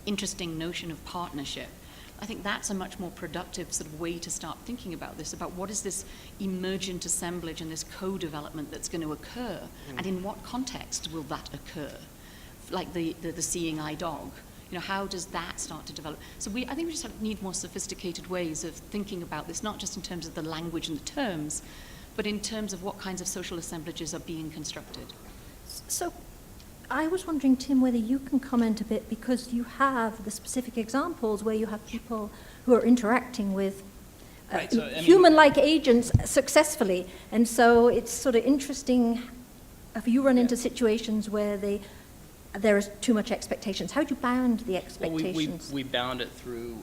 interesting notion of partnership, I think that's a much more productive sort of way to start thinking about this, about what is this emergent assemblage and this co-development that's going to occur, and in what context will that occur? Like the seeing eye dog, how does that start to develop? So I think we just need more sophisticated ways of thinking about this, not just in terms of the language and the terms, but in terms of what kinds of social assemblages are being constructed. So I was wondering, Tim, whether you can comment a bit, because you have the specific examples where you have people who are interacting with Right, so, human-like agents successfully. And so it's sort of interesting if you run into situations where there is too much expectations. How do you bound the expectations? We bound it through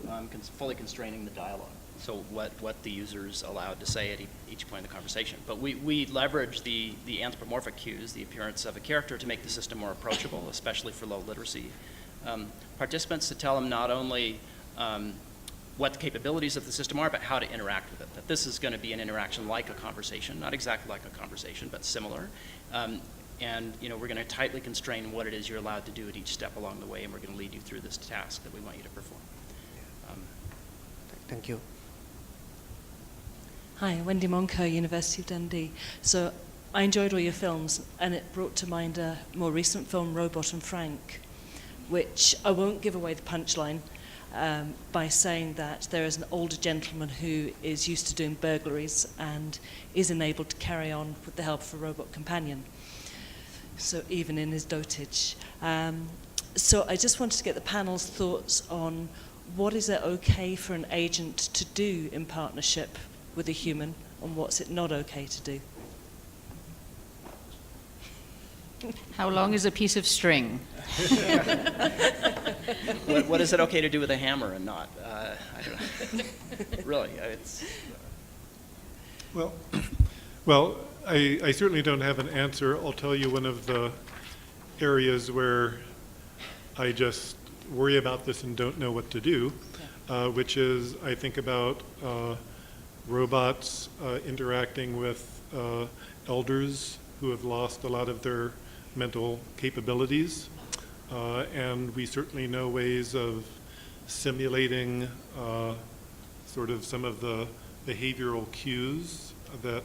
fully constraining the dialogue. So what the user's allowed to say at each point in the conversation. But we leverage the anthropomorphic cues, the appearance of a character, to make the system more approachable, especially for low literacy participants, to tell them not only what the capabilities of the system are, but how to interact with it. That this is going to be an interaction like a conversation, not exactly like a conversation, but similar. And we're going to tightly constrain what it is you're allowed to do at each step along the way, and we're going to lead you through this task that we want you to perform. Thank you. Hi, Wendy Monco, University of Dundee. So I enjoyed all your films, and it brought to mind a more recent film, Robot and Frank, which I won't give away the punchline by saying that there is an older gentleman who is used to doing burglaries and is enabled to carry on with the help of a robot companion, so even in his dotage. So I just wanted to get the panel's thoughts on what is it okay for an agent to do in partnership with a human, and what's it not okay to do? How long is a piece of string? What is it okay to do with a hammer and not? I don't know. Really, it's... Well, I certainly don't have an answer. I'll tell you one of the areas where I just worry about this and don't know what to do, which is I think about robots interacting with elders who have lost a lot of their mental capabilities. And we certainly know ways of simulating sort of some of the behavioral cues that,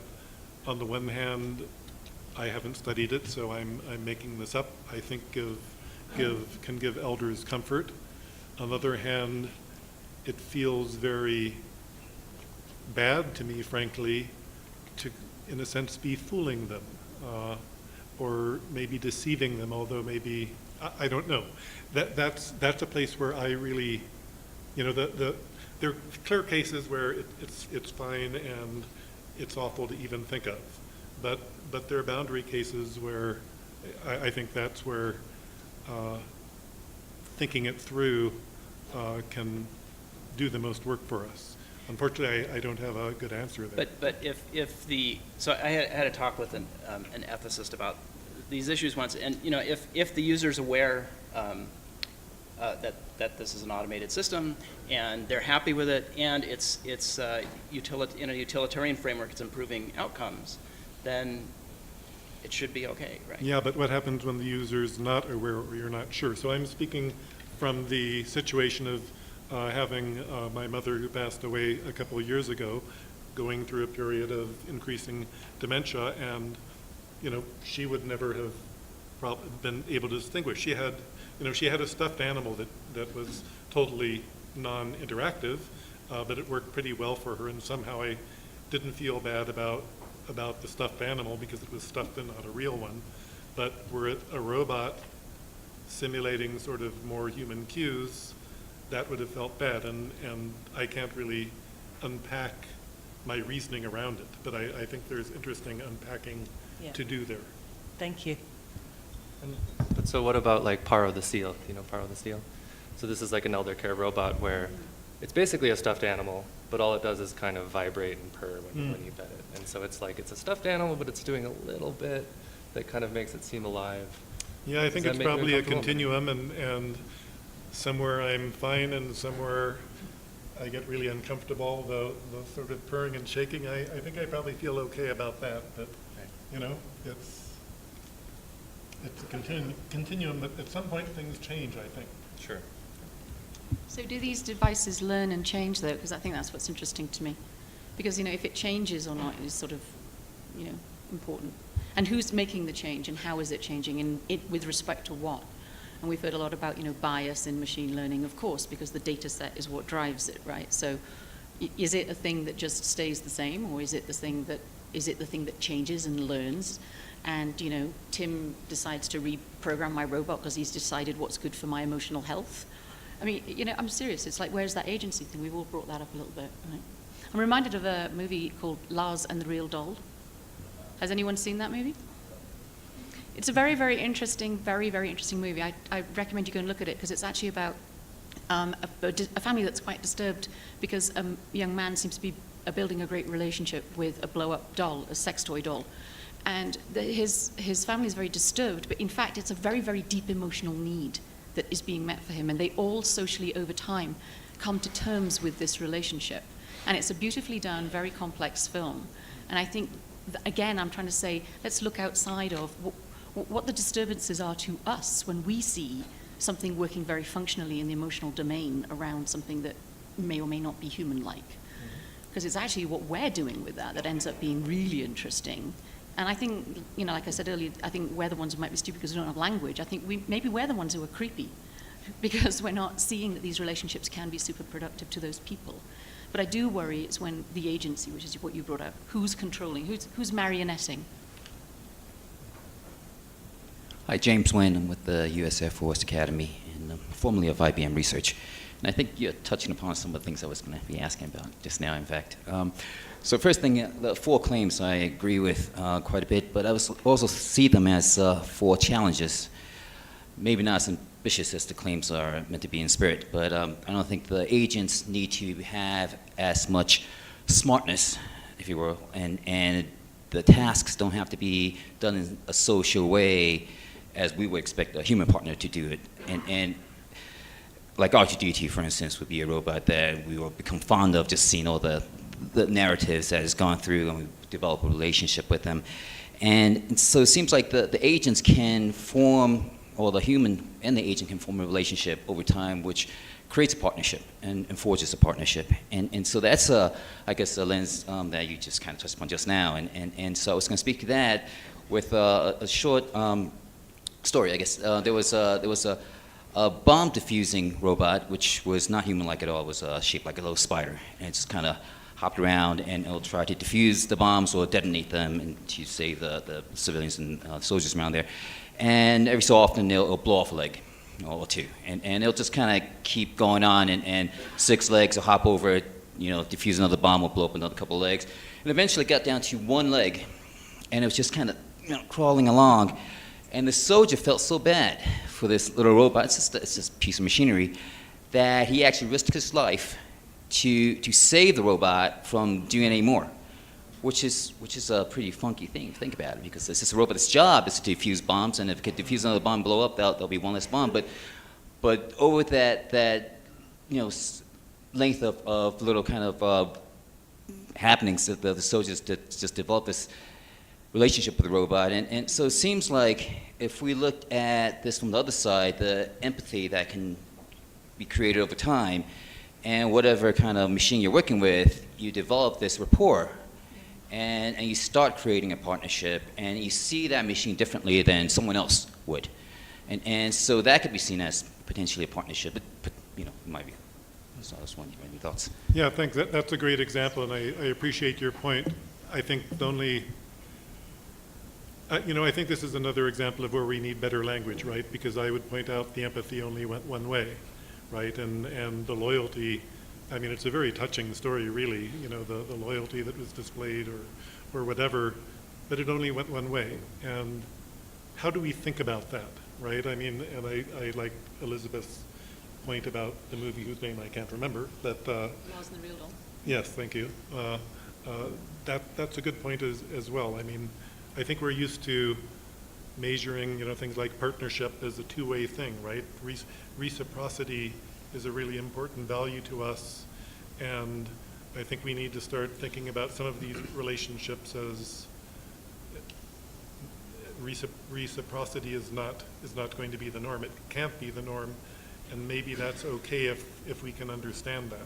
on the one hand, I haven't studied it, so I'm making this up, I think can give elders comfort. On the other hand, it feels very bad to me, frankly, to, in a sense, be fooling them, or maybe deceiving them, although maybe, I don't know. That's a place where I really, there are clear cases where it's fine and it's awful to even think of. But there are boundary cases where I think that's where thinking it through can do the most work for us. Unfortunately, I don't have a good answer there. But so I had a talk with an ethicist about these issues once, and if the user's aware that this is an automated system and they're happy with it, and it's in a utilitarian framework, it's improving outcomes, then it should be okay, right? Yeah, but what happens when the user's not aware or you're not sure? So I'm speaking from the situation of having my mother who passed away a couple of years ago, going through a period of increasing dementia, and she would never have been able to distinguish. She had a stuffed animal that was totally non-interactive, but it worked pretty well for her, and somehow I didn't feel bad about the stuffed animal because it was stuffed and not a real one. But were it a robot simulating sort of more human cues, that would have felt bad, and I can't really unpack my reasoning around it, but I think there's interesting unpacking to do there. Thank you. But so what about like Paro the seal? Do you know Paro the seal? So this is like an elder care robot where it's basically a stuffed animal, but all it does is kind of vibrate and purr when you pet it. And so it's like it's a stuffed animal, but it's doing a little bit that kind of makes it seem alive. Yeah, I think it's probably a continuum, and somewhere I'm fine and somewhere I get really uncomfortable. The sort of purring and shaking, I think I probably feel okay about that, but it's a continuum, but at some point things change, I think. Sure. So do these devices learn and change, though? Because I think that's what's interesting to me. Because, if it changes or not is sort of, important. And who's making the change, and how is it changing, and with respect to what? And we've heard a lot about, bias in machine learning, of course, because the data set is what drives it, right? So is it a thing that just stays the same, or is it the thing that changes and learns? And, Tim decides to reprogram my robot because he's decided what's good for my emotional health. I mean, I'm serious. It's like, where's that agency thing? We've all brought that up a little bit, right? I'm reminded of a movie called Lars and the Real Doll. Has anyone seen that movie? It's a very, very interesting movie. I recommend you go and look at it because it's actually about a family that's quite disturbed because a young man seems to be building a great relationship with a blow-up doll, a sex toy doll. And his family is very disturbed, but in fact it's a very, very deep emotional need that is being met for him. And they all socially over time come to terms with this relationship. And it's a beautifully done, very complex film. And I think, again, I'm trying to say, let's look outside of what the disturbances are to us when we see something working very functionally in the emotional domain around something that may or may not be human-like. Because it's actually what we're doing with that ends up being really interesting. And I think, like I said earlier, I think we're the ones who might be stupid because we don't have language. I think maybe we're the ones who are creepy because we're not seeing that these relationships can be super productive to those people. But I do worry it's when the agency, which is what you brought up, who's controlling, who's marionetting. Hi, James Wynn. I'm with the U.S. Air Force Academy and formerly of IBM Research. And I think you're touching upon some of the things I was going to be asking about just now, in fact. So first thing, the 4 claims I agree with quite a bit, but I also see them as 4 challenges. Maybe not as ambitious as the claims are meant to be in spirit, but I don't think the agents need to have as much smartness, if you will, and the tasks don't have to be done in a social way as we would expect a human partner to do it. And like R2-D2, for instance, would be a robot that we will become fond of just seeing all the narratives that has gone through, and we develop a relationship with them. And so it seems like the agents can form, or the human and the agent can form a relationship over time, which creates a partnership and forges a partnership. And so that's, I guess, a lens that you just kind of touched upon just now. And so I was going to speak to that with a short story, I guess. There was a bomb diffusing robot, which was not human-like at all. It was shaped like a little spider, and it just kind of hopped around, and it'll try to defuse the bombs or detonate them and to save the civilians and soldiers around there. And every so often, it'll blow off a leg or 2, and it'll just kind of keep going on, and 6 legs will hop over it, defuse another bomb, will blow up another couple of legs, and eventually got down to 1 leg, and it was just kind of crawling along. And the soldier felt so bad for this little robot, it's just a piece of machinery, that he actually risked his life to save the robot from doing any more, which is a pretty funky thing if you think about it, because it's just a robot's job is to defuse bombs, and if it could defuse another bomb and blow up, there'll be 1 less bomb. But over that length of little kind of happenings, that the soldiers just developed this relationship with the robot. And so it seems like if we look at this from the other side, the empathy that can be created over time, and whatever kind of machine you're working with, you develop this rapport, and you start creating a partnership, and you see that machine differently than someone else would. And so that could be seen as potentially a partnership, but in my view. So I was wondering, any thoughts? Yeah, thanks. That's a great example, and I appreciate your point. I think the only, I think this is another example of where we need better language, right? Because I would point out the empathy only went one way, right? And the loyalty, I mean, it's a very touching story, really, the loyalty that was displayed or whatever, but it only went one way. And how do we think about that, right? I mean, and I like Elizabeth's point about the movie whose name I can't remember, but Lars and the Real Doll. yes, thank you. That's a good point as well. I mean, I think we're used to measuring, things like partnership as a two-way thing, right? Reciprocity is a really important value to us, and I think we need to start thinking about some of these relationships as reciprocity is not going to be the norm. It can't be the norm, and maybe that's okay if we can understand that.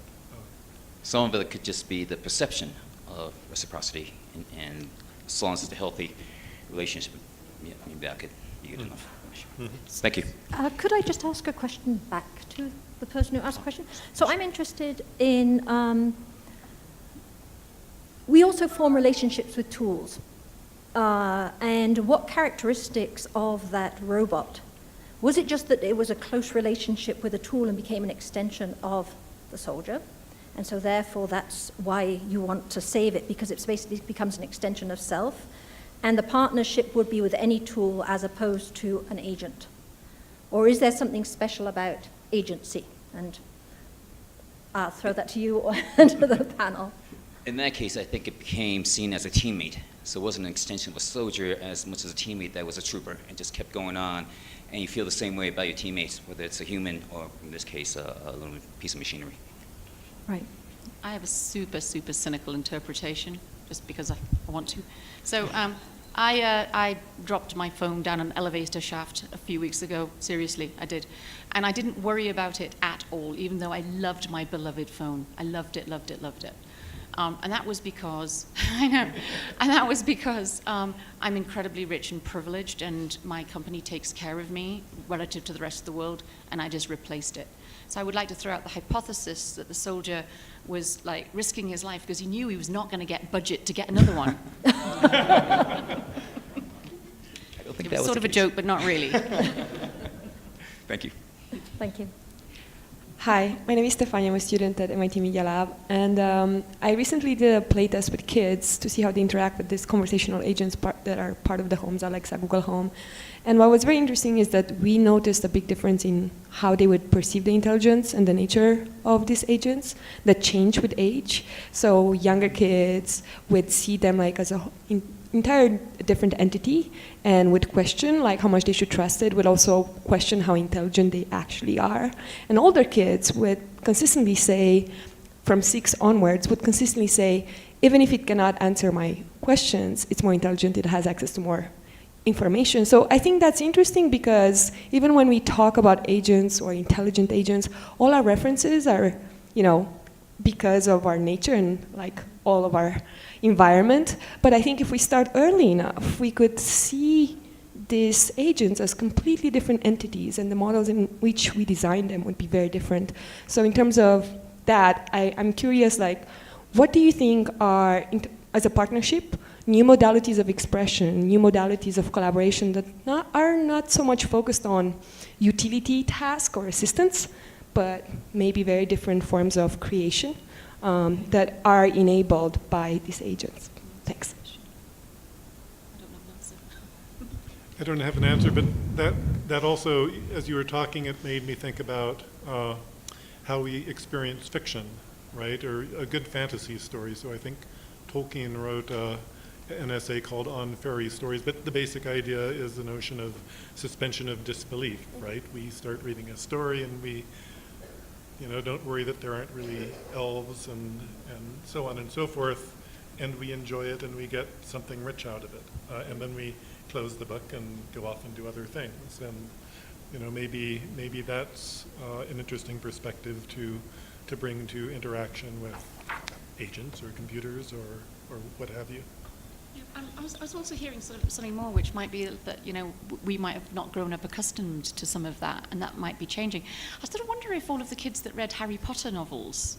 Some of it could just be the perception of reciprocity, and as long as it's a healthy relationship, maybe that could be good enough. Thank you. Could I just ask a question back to the person who asked the question? So I'm interested in, we also form relationships with tools. And what characteristics of that robot? Was it just that it was a close relationship with a tool and became an extension of the soldier? And so therefore that's why you want to save it, because it basically becomes an extension of self. And the partnership would be with any tool as opposed to an agent. Or is there something special about agency? And I'll throw that to you or to the panel. In that case, I think it became seen as a teammate. So it wasn't an extension of a soldier as much as a teammate that was a trooper, and just kept going on. And you feel the same way about your teammates, whether it's a human or, in this case, a little piece of machinery. Right. I have a super, super cynical interpretation, just because I want to. So I dropped my phone down an elevator shaft a few weeks ago. Seriously, I did. And I didn't worry about it at all, even though I loved my beloved phone. I loved it, loved it, loved it. And that was because, I know, and that was because I'm incredibly rich and privileged, and my company takes care of me relative to the rest of the world, and I just replaced it. So I would like to throw out the hypothesis that the soldier was like risking his life because he knew he was not going to get budget to get another one. I don't think It that was was sort the of a case. joke, but not really. Thank you. Thank you. Hi, my name is Stefania. I'm a student at MIT Media Lab, and I recently did a playtest with kids to see how they interact with these conversational agents that are part of the Homes, Alexa, Google Home. And what was very interesting is that we noticed a big difference in how they would perceive the intelligence and the nature of these agents that change with age. So younger kids would see them like as an entire different entity and would question like how much they should trust it, would also question how intelligent they actually are. And older kids would consistently say, from 6 onwards, would consistently say, even if it cannot answer my questions, it's more intelligent, it has access to more information. So I think that's interesting because even when we talk about agents or intelligent agents, all our references are, because of our nature and like all of our environment. But I think if we start early enough, we could see these agents as completely different entities, and the models in which we design them would be very different. So in terms of that, I'm curious, like, what do you think are, as a partnership, new modalities of expression, new modalities of collaboration that are not so much focused on utility task or assistance, but maybe very different forms of creation that are enabled by these agents? Thanks. I don't have an answer, but that also, as you were talking, it made me think about how we experience fiction, right? Or a good fantasy story. So I think Tolkien wrote an essay called On Fairy Stories, but the basic idea is the notion of suspension of disbelief, right? We start reading a story and we, don't worry that there aren't really elves and so on and so forth, and we enjoy it and we get something rich out of it. And then we close the book and go off and do other things. And maybe that's an interesting perspective to to bring to interaction with agents or computers or what have you. I was also hearing sort of something more, which might be that, we might have not grown up accustomed to some of that, and that might be changing. I sort of wonder if all of the kids that read Harry Potter novels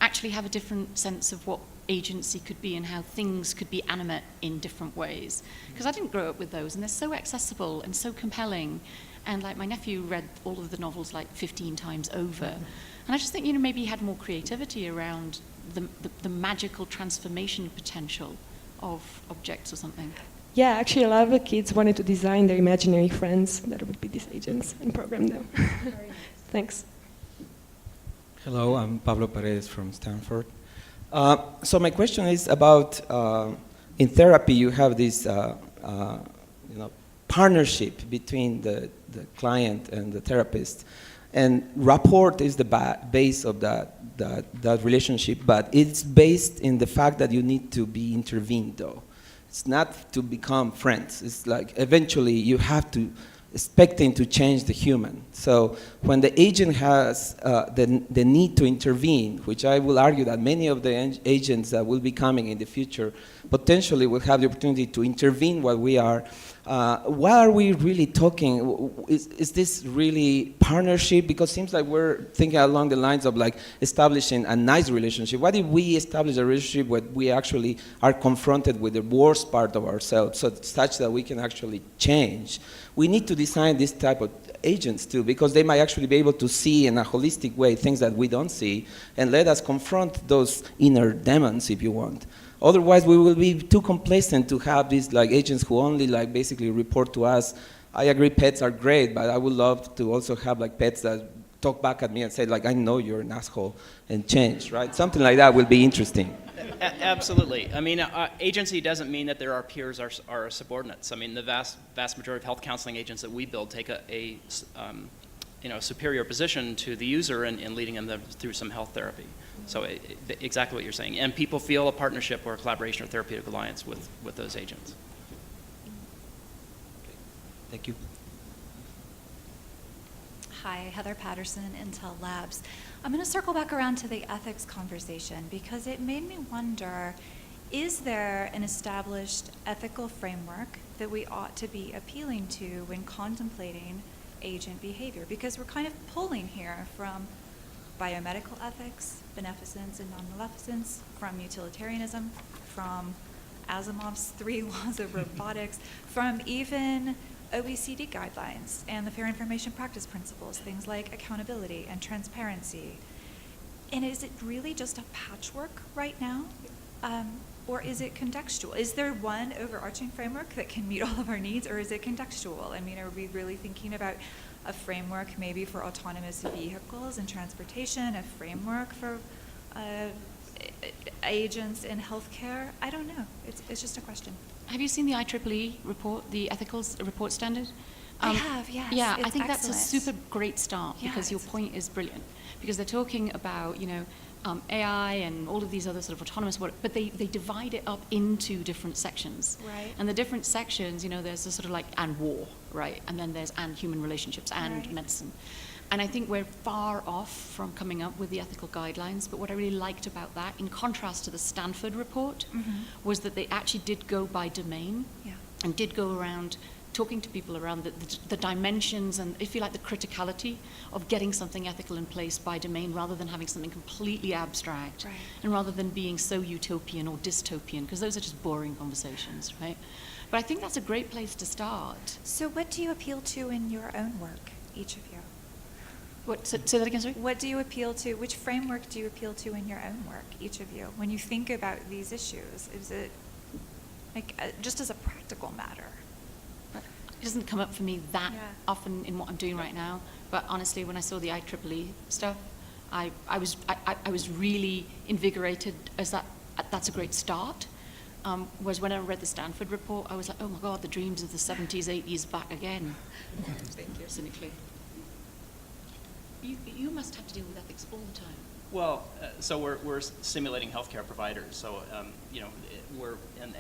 actually have a different sense of what agency could be and how things could be animate in different ways. Because I didn't grow up with those, and they're so accessible and so compelling. And like my nephew read all of the novels like 15 times over. And I just think, maybe he had more creativity around the magical transformation potential of objects or something. Yeah, actually a lot of the kids wanted to design their imaginary friends that would be these agents and program them. Thanks. Hello, I'm Pablo Paredes from Stanford. So my question is about, in therapy you have this partnership between the client and the therapist. And rapport is the base of that relationship, but it's based in the fact that you need to be intervened though. It's not to become friends. It's like eventually you have to expecting to change the human. So when the agent has the need to intervene, which I will argue that many of the agents that will be coming in the future potentially will have the opportunity to intervene while we are, what are we really talking? Is this really partnership? Because it seems like we're thinking along the lines of like establishing a nice relationship. What if we establish a relationship where we actually are confronted with the worst part of ourselves, so such that we can actually change? We need to design this type of agents too, because they might actually be able to see in a holistic way things that we don't see and let us confront those inner demons, if you want. Otherwise, we will be too complacent to have these like agents who only like basically report to us. I agree pets are great, but I would love to also have like pets that talk back at me and say like, I know you're an asshole, and change, right? Something like that will be interesting. Absolutely. I mean, agency doesn't mean that there are peers or subordinates. I mean, the vast majority of health counseling agents that we build take a superior position to the user in leading them through some health therapy. So exactly what you're saying. And people feel a partnership or a collaboration or therapeutic alliance with those agents. Okay. Thank you. Hi, Heather Patterson, Intel Labs. I'm going to circle back around to the ethics conversation because it made me wonder, is there an established ethical framework that we ought to be appealing to when contemplating agent behavior? Because we're kind of pulling here from biomedical ethics, beneficence and non-maleficence, from utilitarianism, from Asimov's 3 laws of robotics, from even OECD guidelines and the Fair Information Practice Principles, things like accountability and transparency. And is it really just a patchwork right now? Or is it contextual? Is there one overarching framework that can meet all of our needs, or is it contextual? I mean, are we really thinking about a framework maybe for autonomous vehicles and transportation, a framework for agents in healthcare? I don't know. It's just a question. Have you seen the IEEE report, the ethical report standard? I have, yes. Yeah, it's I think excellent. that's a super great start because your point is brilliant. Because they're talking about, AI and all of these other sort of autonomous work, but they divide it up into different sections. Right. And the different sections, there's a sort of like, and war, right? And then there's and human relationships and medicine. And I think we're far off from coming up with the ethical guidelines, but what I really liked about that, in contrast to the Stanford report, was that they actually did go by domain and did go around talking to people around the dimensions and, if you like, the criticality of getting something ethical in place by domain rather than having something completely abstract and rather than being so utopian or dystopian, because those are just boring conversations, right? But I think that's a great place to start. So what do you appeal to in your own work, each of you? Say that again, sorry? What do you appeal to, which framework do you appeal to in your own work, each of you, when you think about these issues? Is it like just as a practical matter? It doesn't come up for me that often in what I'm doing right now, but honestly, when I saw the IEEE stuff, I was really invigorated as that's a great start. Whereas when I read the Stanford report, I was like, oh my God, the dreams of the 70s, 80s back again. Thank you. Cynically. You must have to deal with ethics all the time. Well, so we're simulating healthcare providers. So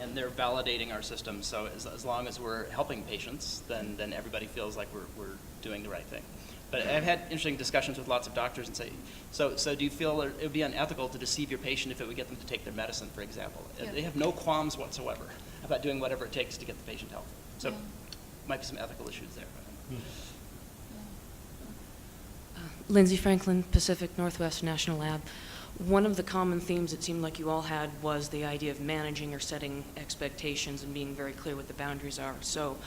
and they're validating our system. So as long as we're helping patients, then everybody feels like we're doing the right thing. But I've had interesting discussions with lots of doctors and say, so do you feel it would be unethical to deceive your patient if it would get them to take their medicine, for example? Yeah. They have no qualms whatsoever about doing whatever it takes to get the patient healthy. So might be some ethical issues there. Lindsay Franklin, Pacific Northwest National Lab. One of the common themes it seemed like you all had was the idea of managing or setting expectations and being very clear what the boundaries are. So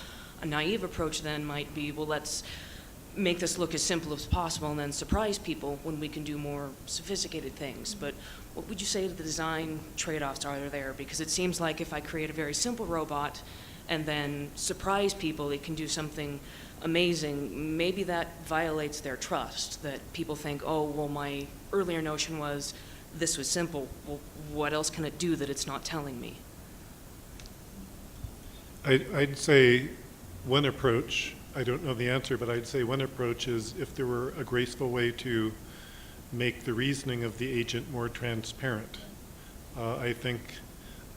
a naive approach then might be, well, let's make this look as simple as possible and then surprise people when we can do more sophisticated things. But what would you say to the design trade-offs are there? Because it seems like if I create a very simple robot and then surprise people, it can do something amazing. Maybe that violates their trust, that people think, oh, well, my earlier notion was this was simple. Well, what else can it do that it's not telling me? I'd say one approach, I don't know the answer, but I'd say one approach is if there were a graceful way to make the reasoning of the agent more transparent. I think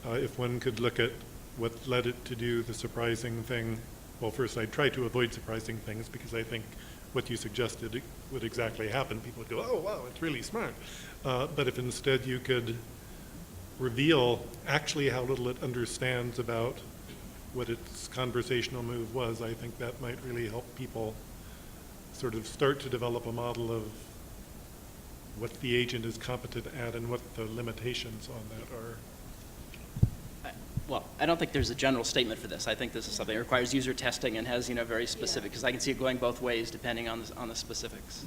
if one could look at what led it to do the surprising thing, well, first I'd try to avoid surprising things because I think what you suggested would exactly happen. People would go, oh, wow, it's really smart. But if instead you could reveal actually how little it understands about what its conversational move was, I think that might really help people sort of start to develop a model of what the agent is competent at and what the limitations on that are. Well, I don't think there's a general statement for this. I think this is something that requires user testing and has, very specific, because I can see it going both ways depending on the specifics.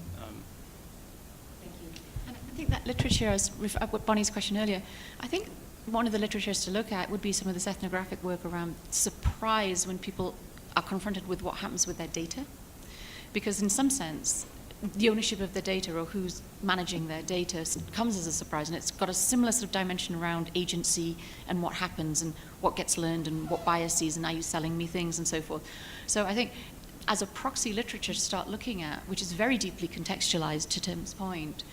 Thank you. And I think that literature, with Bonnie's question earlier, I think one of the literatures to look at would be some of this ethnographic work around surprise when people are confronted with what happens with their data. Because in some sense, the ownership of the data or who's managing their data comes as a surprise, and it's got a similar sort of dimension around agency and what happens and what gets learned and what biases and are you selling me things and so forth. So I think as a proxy literature to start looking at, which is very deeply contextualized to Tim's point,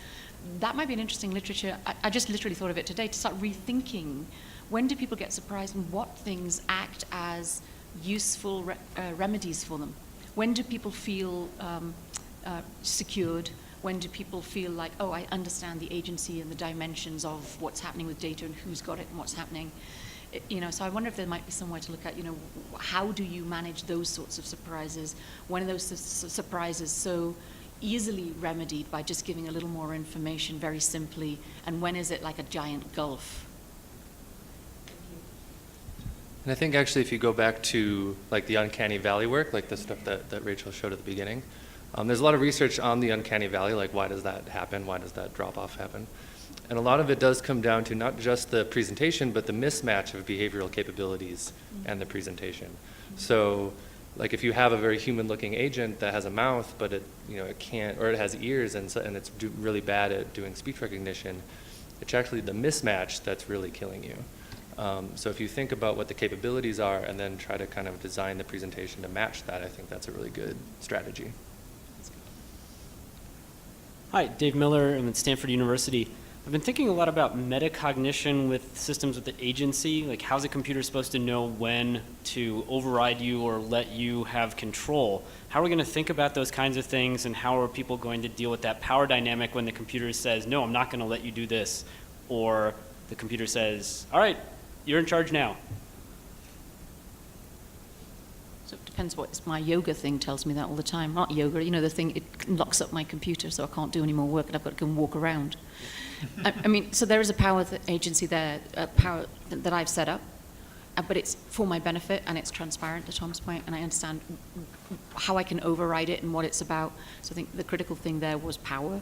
that might be an interesting literature. I just literally thought of it today to start rethinking when do people get surprised and what things act as useful remedies for them. When do people feel secured? When do people feel like, oh, I understand the agency and the dimensions of what's happening with data and who's got it and what's happening? So I wonder if there might be some way to look at, how do you manage those sorts of surprises? When are those surprises so easily remedied by just giving a little more information very simply? And when is it like a giant gulf? And I think actually if you go back to like the uncanny valley work, like the stuff that Rachel showed at the beginning, there's a lot of research on the uncanny valley, like why does that happen? Why does that drop off happen? And a lot of it does come down to not just the presentation, but the mismatch of behavioral capabilities and the presentation. So like if you have a very human looking agent that has a mouth, but it can't, or it has ears and it's really bad at doing speech recognition, it's actually the mismatch that's really killing you. So if you think about what the capabilities are and then try to kind of design the presentation to match that, I think that's a really good strategy. Hi, Dave Miller. I'm at Stanford University. I've been thinking a lot about metacognition with systems with the agency. Like, how's a computer supposed to know when to override you or let you have control? How are we going to think about those kinds of things, and how are people going to deal with that power dynamic when the computer says, no, I'm not going to let you do this, or the computer says, all right, you're in charge now? So it depends what my yoga thing tells me that all the time. Not yoga, the thing, it locks up my computer so I can't do any more work and I've got to go and walk around. I mean, so there is a power agency there, power that I've set up, but it's for my benefit and it's transparent to Tom's point, and I understand how I can override it and what it's about. So I think the critical thing there was power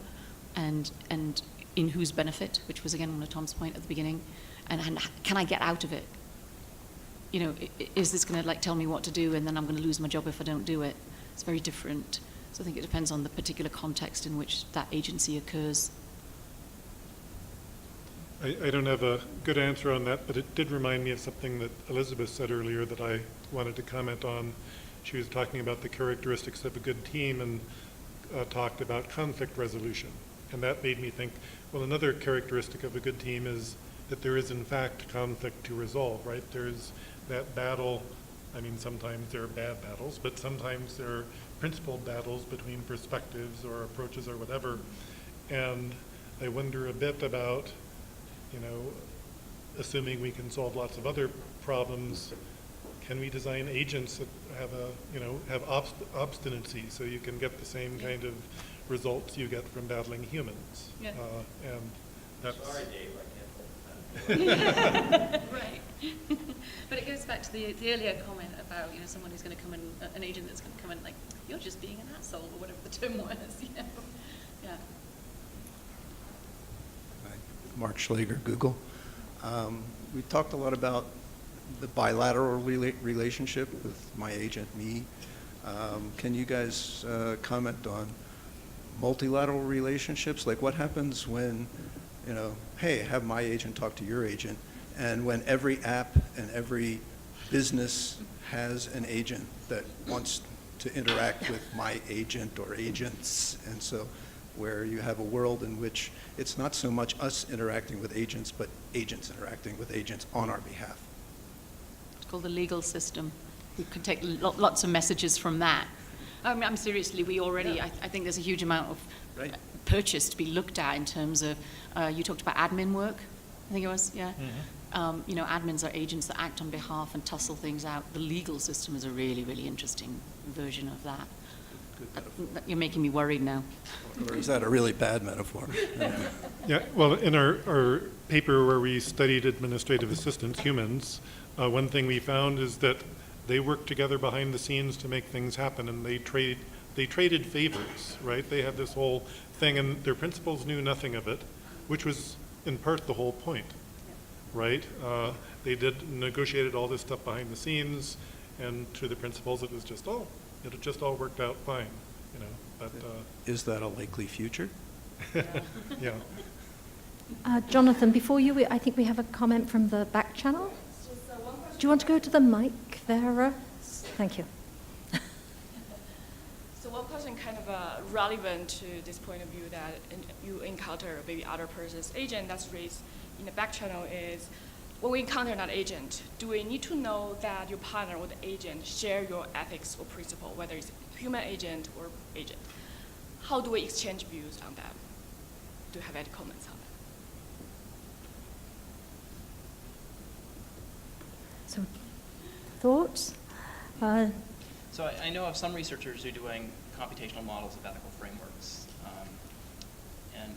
and in whose benefit, which was again one of Tom's point at the beginning, and can I get out of it? Is this going to tell me what to do and then I'm going to lose my job if I don't do it? It's very different. So I think it depends on the particular context in which that agency occurs. I don't have a good answer on that, but it did remind me of something that Elizabeth said earlier that I wanted to comment on. She was talking about the characteristics of a good team and talked about conflict resolution. And that made me think, well, another characteristic of a good team is that there is in fact conflict to resolve, right? There's that battle I mean, sometimes there are bad battles, but sometimes there are principled battles between perspectives or approaches or whatever. And I wonder a bit about, you know, assuming we can solve lots of other problems, can we design agents that have have obstinacy so you can get the same kind of results you get from battling humans? Yeah. And that's... Sorry, Dave, I can't. Right. But it goes back to the earlier comment about, you know, someone who's going to come in, an agent that's going to come in like, you're just being an asshole, or whatever the term was, you know. Yeah. Mark Schlager, Google. We talked a lot about the bilateral relationship with my agent, me. Can you guys comment on multilateral relationships? Like what happens when, you know, hey, have my agent talk to your agent, and when every app and every business has an agent that wants to interact with my agent or agents, and so where you have a world in which it's not so much us interacting with agents, but agents interacting with agents on our behalf. It's called the legal system. We could take lots of messages from that. I'm seriously, we already, I think there's a huge amount of purchase to be looked at in terms of, you talked about admin work, I think it was, yeah? Mm-hmm. You know, admins are agents that act on behalf and tussle things out. The legal system is a really, really interesting version of that. You're making me worried now. Or is that a really bad metaphor? Yeah, well, in our paper where we studied administrative assistants, humans, one thing we found is that they work together behind the scenes to make things happen, and they traded favors, right? They had this whole thing, and their principals knew nothing of it, which was in part the whole point, right? They negotiated all this stuff behind the scenes, and to the principals it was just, oh, it just all worked out fine, you know. But is that a likely future? Yeah. Jonathan, before you, I think we have a comment from the back channel. Do you want to go to the mic there? Thank you. So one question kind of relevant to this point of view that you encounter maybe other person's agent that's raised in the back channel is, when we encounter an agent, do we need to know that your partner or the agent share your ethics or principle, whether it's human agent or agent? How do we exchange views on that? Do you have any comments on that? So, thoughts? So I know of some researchers who are doing computational models of ethical frameworks. And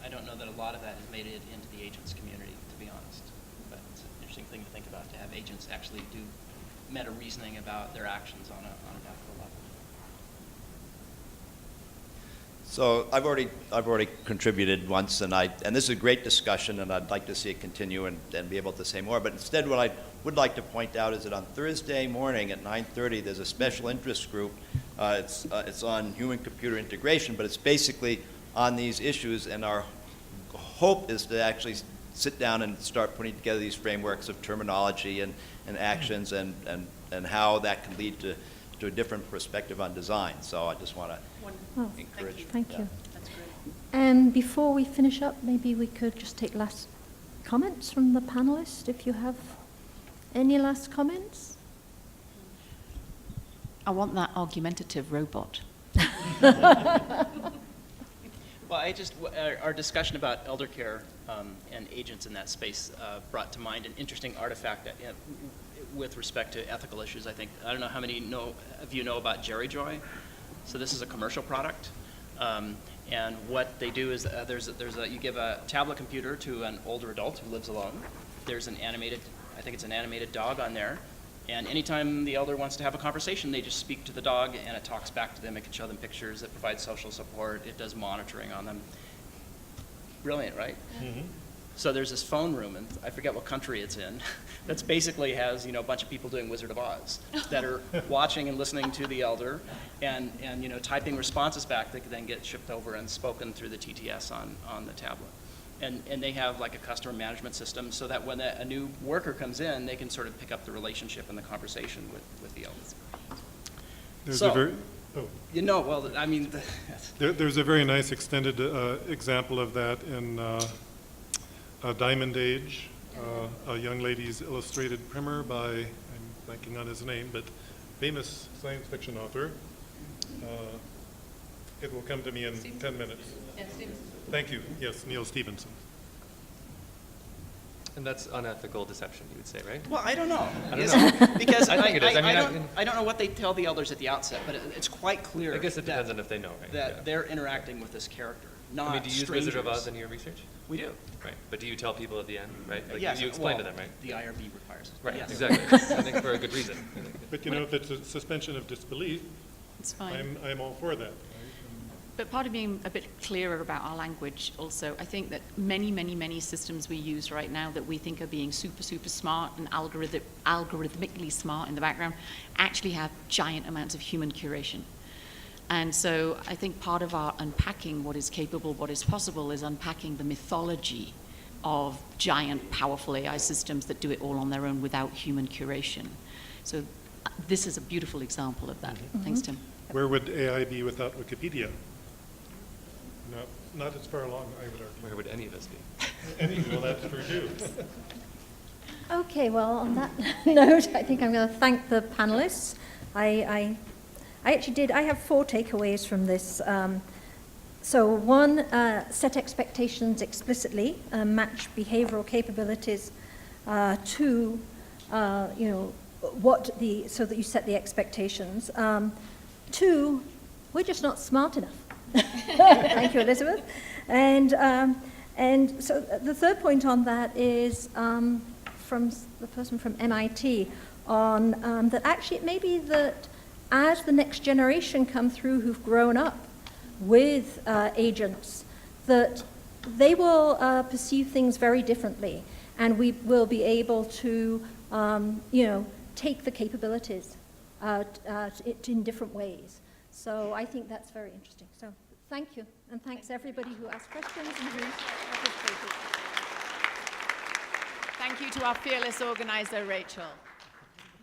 I don't know that a lot of that has made it into the agents community, to be honest. But it's an interesting thing to think about, to have agents actually do meta-reasoning about their actions on an ethical level. So I've already contributed once, and this is a great discussion, and I'd like to see it continue and be able to say more. But instead, what I would like to point out is that on Thursday morning at 9:30, there's a special interest group. It's on human-computer integration, but it's basically on these issues, and our hope is to actually sit down and start putting together these frameworks of terminology and actions and how that can lead to a different perspective on design. So I just want to encourage. Thank you. That's great. And before we finish up, maybe we could just take last comments from the panelists, if you have any last comments. I want that argumentative robot. Well, our discussion about elder care and agents in that space brought to mind an interesting artifact that, with respect to ethical issues. I don't know how many of you know about Jerry Joy. So this is a commercial product, and what they do is you give a tablet computer to an older adult who lives alone. There's an animated dog on there. And anytime the elder wants to have a conversation, they just speak to the dog, and it talks back to them. It can show them pictures. It provides social support. It does monitoring on them. Brilliant, right? Mm-hmm. So there's this phone room, and I forget what country it's in, that basically has a bunch of people doing Wizard of Oz that are watching and listening to the elder, and typing responses back that can then get shipped over and spoken through the TTS on the tablet. And they have like a customer management system so that when a new worker comes in, they can sort of pick up the relationship and the conversation with the elder. There's a very nice extended example of that in Diamond Age, a young lady's illustrated primer by, I'm blanking on his name, but famous science fiction author. It will come to me in 10 minutes. Thank you. Yes, Neil Stephenson. And that's unethical deception, you would say, right? Well, I don't know. I don't know. Because I think it is. I don't know what they tell the elders at the outset, but it's quite clear. I guess it depends on if they know, right? That they're interacting with this character, not I mean, do you use strangers. Wizard of Oz in your research? We do. Right. But do you tell people at the end, right? Like Yes. you explain well, to them, right? The IRB requires it. Right, Yes. exactly. I think for a good reason. But you know, if it's a suspension of disbelief, It's fine. I'm all for that. But part of being a bit clearer about our language also, I think that many systems we use right now that we think are being super smart and algorithmically smart in the background actually have giant amounts of human curation. And so I think part of our unpacking what is capable, what is possible, is unpacking the mythology of giant, powerful AI systems that do it all on their own without human curation. So this is a beautiful example of that. Thanks, Tim. Where would AI be without Wikipedia? No, not as far along, I would argue. Where would any of us be? Well, that's true too. Okay, well, on that note, I think I'm going to thank the panelists. I have 4 takeaways from this. So one, set expectations explicitly, match behavioral capabilities to, so that you set the expectations. 2, we're just not smart enough. Thank you, Elizabeth. And so the third point on that is from the person from MIT on that actually it may be that as the next generation come through who've grown up with agents, that they will perceive things very differently, and we will be able to, take the capabilities in different ways. So I think that's very interesting. So thank you, and thanks everybody who asked questions and who participated. Thank you to our fearless organizer, Rachel.